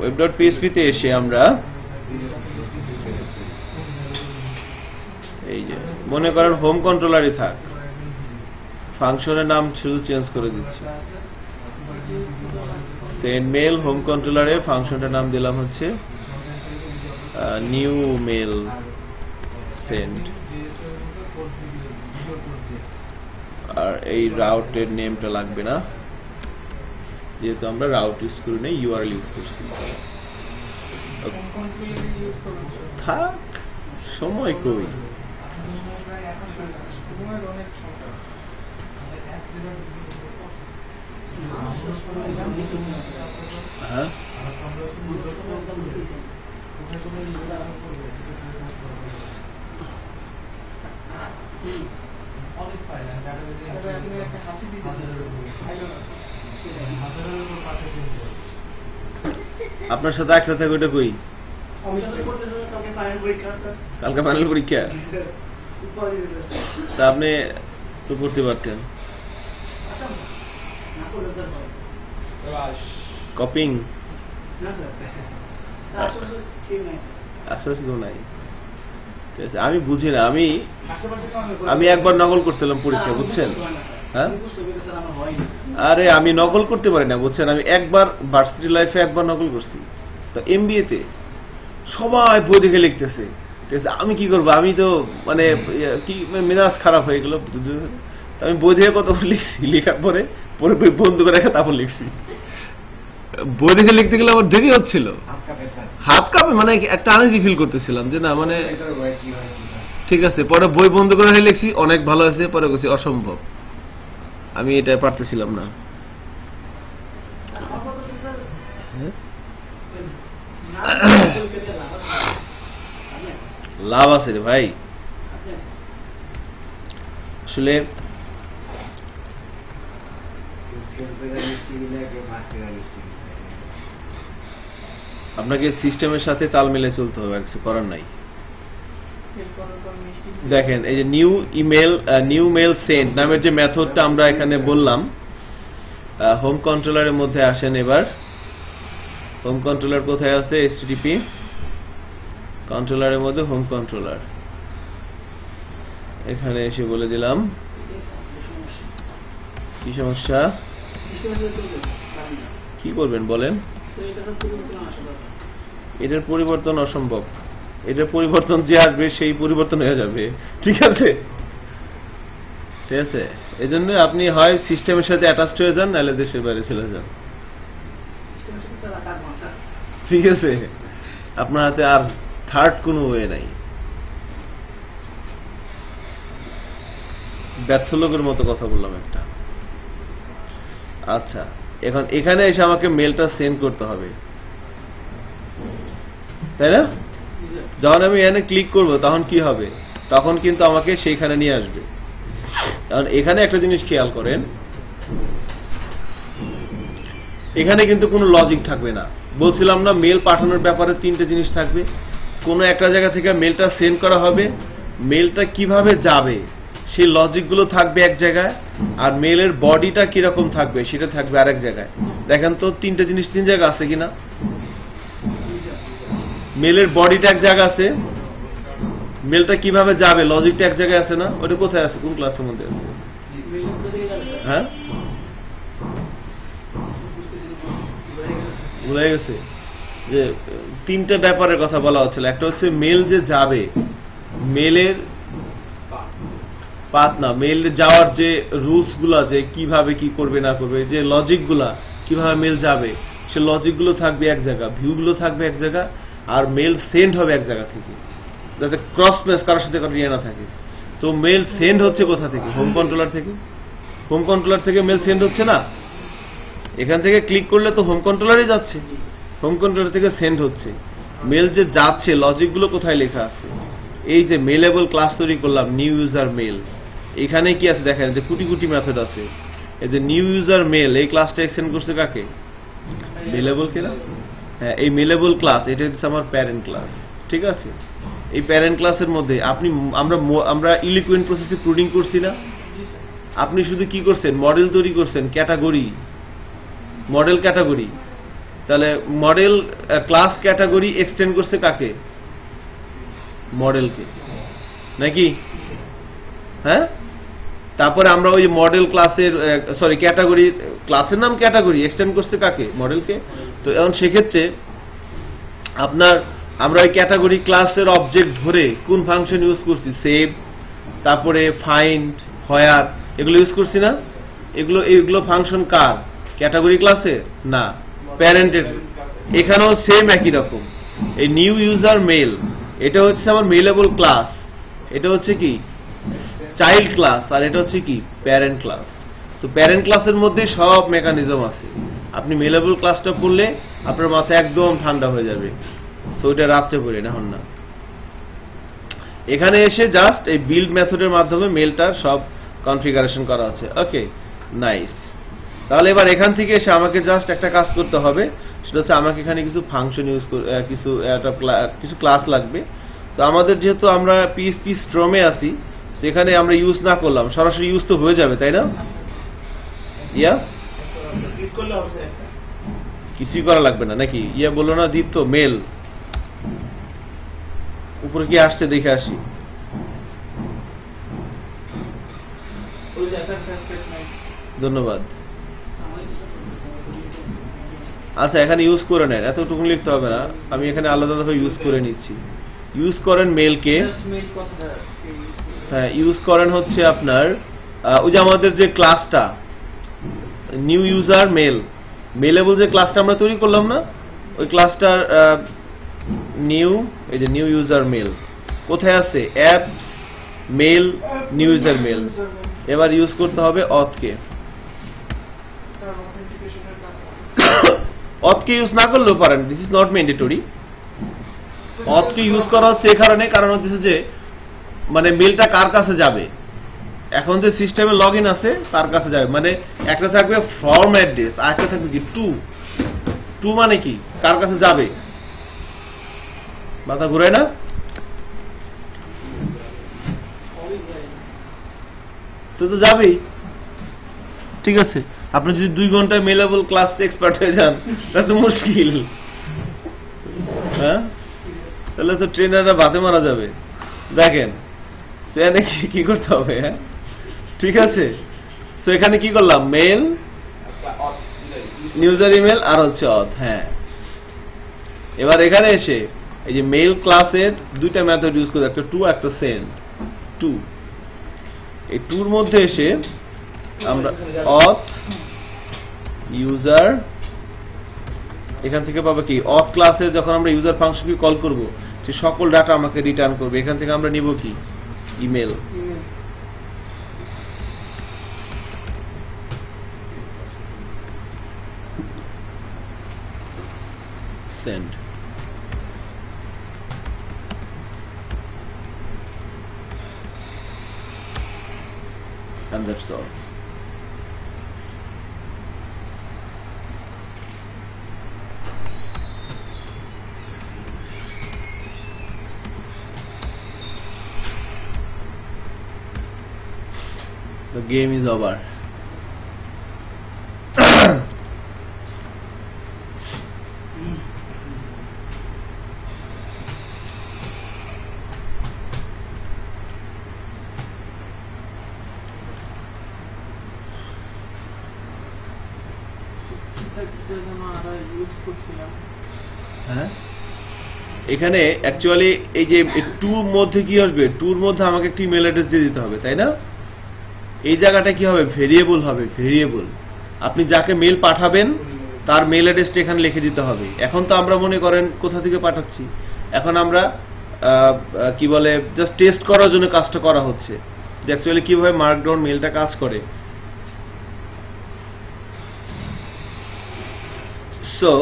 web.php তে এসে আমরা এই যে মনে করেন হোম কন্ট্রোলারই থাক, ফাংশনের নাম শুধু চেঞ্জ করে দিচ্ছি, সেন্ড মেল হোম কন্ট্রোলারে ফাংশনটার নাম দিলাম হচ্ছে নিউ মেল সেন্ড। আর এই রাউটের নেমটা লাগবে না, যেহেতু আমরা রাউট ইউজ করি না, ইউআরএল ইউজ করছি। থাক, সময় কই। হ্যাঁ আপনার সাথে একসাথে ওইটা কই? কালকে ফাইনাল পরীক্ষা, তা আপনি তো পড়তে পারতেন। কপিং আসলে নাই, ঠিক আছে। আমি বুঝি না, আমি একবার নকল করছিলাম পরীক্ষা, বুঝছেন? হ্যাঁ আরে আমি নকল করতে পারি না, বুঝছেন? আমি একবার ভার্সিটি লাইফে একবার নকল করছি। তো এমবিএ তে সবাই বই দেখে লিখতেছে, ঠিক আছে। আমি কি করবো? আমি তো মানে কি মেজাজ খারাপ হয়ে গেল। আমি বই দেখে কত লিখছি, লেখার পরে পরে বই বন্ধ করে রেখে তারপর লিখছি। বই দেখে লিখতে গেলে আমার দেরি হচ্ছিল, হাত কাঁপে, মানে একটা আনইজি ফিল করতেছিলাম যে না মানে ঠিক আছে। পরে বই বন্ধ করে লিখছি, অনেক ভালো আছে। পরে বলছি অসম্ভব, আমি এটা পারতেছিলাম না। লাভ আছে রে ভাই। আসলে আপনাকে সিস্টেমের সাথে তাল মিলে চলতে হবে, আর কিছু করার নাই। দেখেন এই যে নিউ মেল সেন্ড নামের যে মেথডটা আমরা এখানে বললাম, হোম কন্ট্রোলারের মধ্যে আসেন। এবার হোম কন্ট্রোলার কোথায় আছে? HTTP কন্ট্রোলারের মধ্যে হোম কন্ট্রোলার, এখানে এসে বলে দিলাম কি সমস্যা, কি করবেন বলেন। এটার পরিবর্তন অসম্ভব, এটার পরিবর্তন যে আসবে সেই পরিবর্তন হয়ে যাবে, ঠিক আছে? ঠিক আছে, এই জন্য আপনি হয় সিস্টেমের সাথে অ্যাটাচড হয়ে যান, নাহলে দেশের বাইরে চলে যান, ঠিক আছে? আপনার হাতে আর থার্ড কোনো ওয়ে নাই। ব্যর্থ লোকের মতো কথা বললাম একটা। আচ্ছা, এখন এখানে এসে আমাকে মেলটা সেন্ড করতে হবে, তাই না? যখন আমি এখানে ক্লিক করব তখন কি হবে? তখন কিন্তু আমাকে সেইখানে নিয়ে আসবে। কারণ এখানে একটা জিনিস খেয়াল করেন, এখানে কিন্তু কোনো লজিক থাকবে না। বলছিলাম না, মেল পাঠানোর ব্যাপারে তিনটে জিনিস থাকবে। কোনো একটা জায়গা থেকে মেলটা সেন্ড করা হবে, মেলটা কিভাবে যাবে সেই লজিকগুলো থাকবে এক জায়গায়, আর মেলের বডিটা কিরকম থাকবে সেটা থাকবে আরেক জায়গায়। দেখেন তো তিনটে জিনিস তিন জায়গা আছে কিনা? মেলের বডিটা এক জায়গা আছে, মেলটা কিভাবে যাবে লজিকটা এক জায়গায় আছে না? ওটা কোথায় আছে? কোন ক্লাসের মধ্যে আছে? হ্যাঁ, ভুলে গেছে যে তিনটে ব্যাপারের কথা বলা হচ্ছিল। একটা হচ্ছে মেল যে যাবে, মেলের পাথ না, মেল যাওয়ার যে রুলস গুলা, যে কিভাবে কি করবে না করবে, যে লজিক গুলা কিভাবে মেল যাবে, সে লজিক গুলো থাকবে এক জায়গা, ভিউ গুলো থাকবে এক জায়গা, আর মেল সেন্ড হবে এক জায়গা থেকে, যাতে ক্রস ম্যাচ কারোর সাথে কারো ইয়ে না থাকে। তো মেল সেন্ড হচ্ছে কোথা থেকে? হোম কন্ট্রোলার থেকে। হোম কন্ট্রোলার থেকে মেল সেন্ড হচ্ছে না? এখান থেকে ক্লিক করলে তো হোম কন্ট্রোলারই যাচ্ছে, হোম কন্ট্রোলার থেকে সেন্ড হচ্ছে। মেল যে যাচ্ছে লজিক গুলো কোথায় লেখা আছে? এই যে মেলেবল ক্লাস তৈরি করলাম, নিউ ইউজার মেল, এখানে কি আছে দেখেন, যে কোটি কোটি মেথড আছে। এই যে নিউ ইউজার মেল, এই ক্লাসটা এক্সটেন্ড করছে কাকে? মেলেবল কে না? হ্যাঁ, এই মেলেবল ক্লাস, এটা হচ্ছে আমার প্যারেন্ট ক্লাস, ঠিক আছে? এই প্যারেন্ট ক্লাসের মধ্যে আমরা ইলিকুয়েন্ট প্রসেসে প্রুডিং করছি না? আপনি শুধু কি করছেন? মডেল তৈরি করছেন, ক্যাটাগরি, মডেল ক্যাটাগরি। তাহলে মডেল ক্লাস ক্যাটাগরি এক্সটেন্ড করছে কাকে? মডেলকে, নাকি? হ্যাঁ, তারপরে আমরা ওই মডেল ক্লাসের ক্যাটাগরি, ক্লাসের নাম ক্যাটাগরি, এক্সটেন্ড করছে কাকে? মডেলকে। তো এখন সেক্ষেত্রে আমরা ওই ক্যাটাগরি ক্লাসের অবজেক্ট ধরে কোন ফাংশন ইউজ করছি? সেভ, তারপরে ফাইন্ড, হোয়ার, এগুলো ইউজ করছি না? এগুলো ফাংশন কার? ক্যাটাগরি ক্লাসে না, প্যারেন্টের। এখানেও সেম একই রকম। এই নিউ ইউজার মেল, এটা হচ্ছে আমার মেলেবল ক্লাস, এটা হচ্ছে কি চাইল্ড ক্লাস, আর এটা হচ্ছে কি প্যারেন্ট ক্লাস। সো প্যারেন্ট ক্লাসের মধ্যে সব মেকানিজম আছে। আপনি মেলেবল ক্লাসটা পড়লে আপনার মাথা একদম ঠান্ডা হয়ে যাবে। সো এটা রাত্রে পড়ে না, হন না। এখানে এসে জাস্ট এই বিল্ড মেথডের মাধ্যমে মেলটার সব কনফিগারেশন করা আছে। ওকে, নাইস। তাহলে এবার এখান থেকে এসে আমাকে জাস্ট একটা কাজ করতে হবে, সেটা হচ্ছে আমাকে এখানে কিছু ফাংশন ইউজ কিছু ক্লাস লাগবে। তো আমাদের যেহেতু আমরা পিএইচপি স্ট্রমে আছি, সেখানে আমরা ইউজ না করলাম, সরাসরি ইউজ তো হয়ে যাবে, তাই না? ইয়া কিছুই করা লাগবে না নাকি? ইয়া বললো না দীপ, তো মেল উপরে কি আসছে দেখে আসি। ধন্যবাদ। আচ্ছা, এখানে ইউজ করে নেন, এতটুকু লিখতে হবে না, আমি এখানে আলাদাভাবে ইউজ করে নিচ্ছি। ইউজ করেন মেলকে, হ্যাঁ ইউজ করেন হচ্ছে আপনার ওই যে আমাদের যে ক্লাসটা নিউ ইউজার মেল, মেলেবল যে ক্লাসটা আমরা তৈরি করলাম না, ওই ক্লাসটার এই যে নিউ ইউজার মেল কোথায় আছে? Apps mail new user mail. এবার ইউজ করতে হবে অথকে। অথকে ইউজ না করলেও পারেন, দিস ইজ নট ম্যান্ডেটরি। অথকে ইউজ করা হচ্ছে এই কারণে, কারণ হচ্ছে যে মানে মেলটা কার কাছে যাবে, এখন যে সিস্টেমে লগ ইন আছে তার কাছে যাবে, মানে একটা থাকবে ফর্ম অ্যাড্রেস আর একটা থাকবে কি টু মানে কি কার কাছে যাবে, মাথা ঘুরায় না? তো যাবেই, ঠিক আছে। আপনি যদি 2 ঘন্টায় মেলেবল ক্লাস এক্সপার্ট হয়ে যান তাহলে তো মুশকিল, হ্যাঁ? তাহলে তো ট্রেনাররা বাদে মারা যাবে। দেখেন সেখানে কি করতে হবে, হ্যাঁ ঠিক আছে। সো এখানে কি করলাম, মেল, ইউজার ইমেল আর হচ্ছে অথ। হ্যাঁ, এবার এখানে এসে এই যে মেল ক্লাসের 2টা মেথড ইউজ করে, একটা টু একটা সেন্ড। টু, এই টুর মধ্যে এসে আমরা অথ ইউজার, এখান থেকে পাবো কি অথ ক্লাসে যখন আমরা ইউজার ফাংশনকে কল করব সে সকল ডাটা আমাকে রিটার্ন করবে। এখান থেকে আমরা নিব কি email. Send, and that's all. The game is over. হ্যাঁ, এখানে অ্যাকচুয়ালি এই যে টুর মধ্যে কি আসবে, টুর মধ্যে আমাকে একটা ইমেল অ্যাড্রেস দিয়ে দিতে হবে, তাই না? এই জায়গাটা কি হবে, ভেরিয়েবল হবে। ভেরিয়েবল, আপনি যাকে মেল পাঠাবেন তার মেল অ্যাড্রেসটা এখানে লিখে দিতে হবে। এখন তো আমরা মনে করেন কোথা থেকে পাঠাচ্ছি, এখন আমরা কি বলে জাস্ট টেস্ট করার জন্য কাজটা করা হচ্ছে যে অ্যাকচুয়ালি কিভাবে মার্কডাউন মেলটা কাজ করে। সো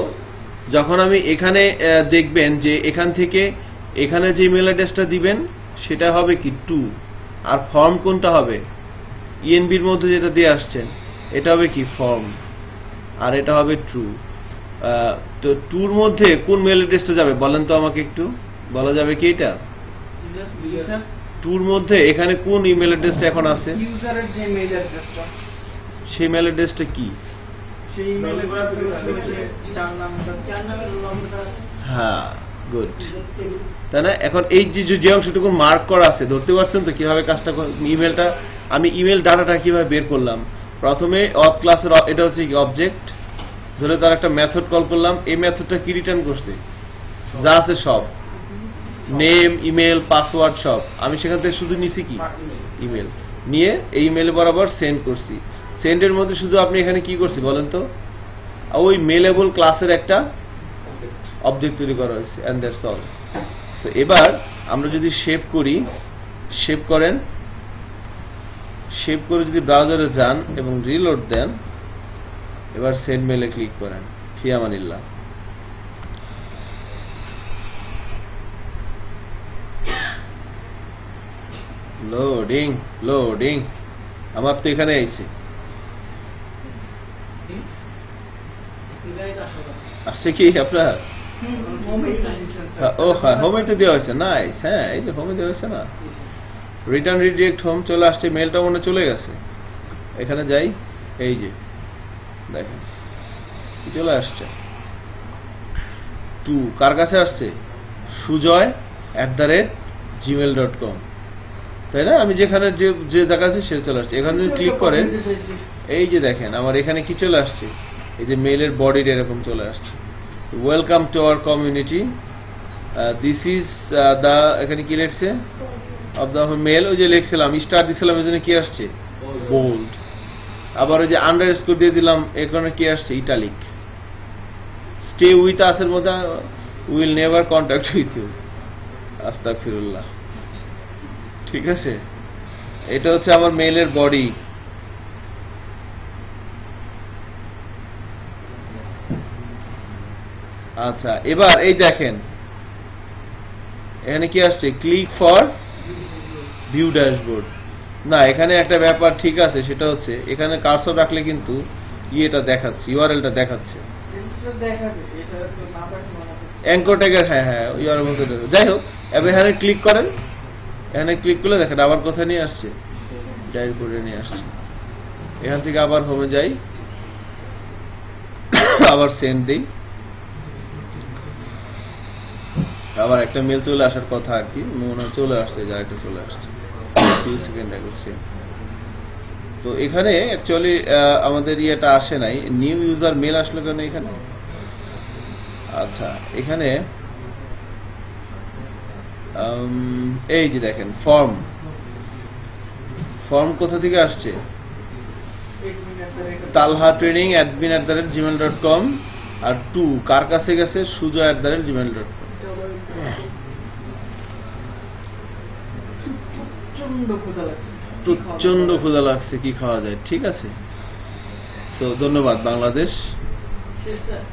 যখন আমি এখানে দেখবেন যে এখান থেকে এখানে যে ইমেল অ্যাড্রেসটা দিবেন সেটা হবে কি টু, আর ফর্ম কোনটা হবে, ইএনবির মধ্যে যেটা দিয়ে আসছেন এটা হবে কি ফর্ম, আর এটা হবে ট্রু। তো টুর মধ্যে কোন মেল অ্যাড্রেসটা যাবে বলেন তো আমাকে একটু, বলা যাবে কি এটা? টুর মধ্যে এখানে কোন ইমেল অ্যাড্রেসটা এখন আছে, ইউজারের যে মেইল অ্যাড্রেসটা, সেই মেল অ্যাড্রেসটা কি? সেই ইমেল অ্যাড্রেসটা চার নামের রোল নাম্বারটা আছে। হ্যাঁ, গুড, তাই না? এখন এই যে অংশটুকু মার্ক করা আছে ধরতে পারছেন তো কিভাবে কাজটা, ইমেলটা আমি ইমেল ডাটাটা কিভাবে বের করলাম। প্রথমে অথ ক্লাসের এটা হচ্ছে অবজেক্ট, ধরে তার একটা মেথড কল করলাম। এই মেথডটা কি রিটার্ন করছে, যা আছে সব, নেম, ইমেল, পাসওয়ার্ড সব। আমি সেখান থেকে শুধু নিছি কি ইমেল, নিয়ে এই ইমেল বরাবর সেন্ড করছি। সেন্ডের মধ্যে শুধু আপনি এখানে কি করছি বলেন তো, ওই মেলেবল ক্লাসের একটা অবজেক্ট তৈরি করা হয়েছে, এন্ড দ্যাটস অল। সো এবার আমরা যদি সেভ করি, সেভ করেন, সেভ করে যদি ব্রাউজারে যান এবং রিলোড দেন, এবার সেন্ড মেলে ক্লিক করেন, ফি আমানিল্লাহ। লোডিং লোডিং, আমার তো এখানে আইছে, আসছে কি আপনার? ও হ্যাঁ, হোমে তো দেওয়া হয়েছে, নাইস। হ্যাঁ, এই যে হোমে দেওয়া হয়েছে না, রিটার্ন রিডিরেক্ট হোম চলে আসছে, মেলটা মনে চলে গেছে। এখানে যাই, এই যে দেখেন চলে আসছে। টু কার কাছে আসছে, sujoy@gmail.com, তাই না? আমি যেখানে যে জায়গা আছে সে চলে আসছে। এখানে যদি ক্লিক করেন, এই যে দেখেন আমার এখানে কি চলে আসছে, এই যে মেলের বডিটা এরকম চলে আসছে, welcome to our community, this is the, এখানে কি লিখছে অফ দ্য মেল, ওই যে লিখছিলাম স্টার দিছিলাম এই জন্য কি আসছে বোল্ড, আবার ওই যে আন্ডারস্কোর দিয়ে দিলাম এখানে কি আসছে ইটালিক। স্টে উইথ আস এর মধ্যে will never contact with you, আস্তাগফিরুল্লাহ। ঠিক আছে, এটা হচ্ছে আমার মেলের বডি। আচ্ছা, এবার এই দেখেন এখানে কি আসছে, ক্লিক ফর ভিউ ড্যাশবোর্ড। না, এখানে একটা ব্যাপার ঠিক আছে, সেটা হচ্ছে এখানে কার্সর রাখলে কিন্তু ইয়েটা দেখাচ্ছে, ইউআরএলটা দেখাচ্ছে এটা দেখাবে, এটা তো না দেখানো অ্যাঙ্কর ট্যাগের। হ্যাঁ হ্যাঁ, ইউআরএল মধ্যে দেখাবে। যাই হোক, এবার এখানে ক্লিক করেন, এখানে ক্লিক করলে দেখেন আবার কোথায় নিয়ে আসছে, ডায়াল করে নিয়ে আসছে। এখান থেকে আবার হোমে যাই, আবার সেন্ড দিই, আবার একটা মেল চলে আসার কথা আর কি, মনে হয় চলে আসছে, যা একটা চলে আসছে, ফিউ সেকেন্ড আগে সেম। তো এখানে অ্যাকচুয়ালি আমাদের ইয়েটা আসে নাই, নিউ ইউজার মেল আসলো কেন এখানে? আচ্ছা, এখানে এই যে দেখেন ফর্ম, ফর্ম কোথা থেকে আসছে? তালহা ট্রেনিং @gmail.com, আর 2 কার কাছে গেছে? sujo@gmail.com। প্রচন্ড ক্ষুধা লাগছে, কি খাওয়া যায়? ঠিক আছে, সো ধন্যবাদ বাংলাদেশ। শেষ স্যার।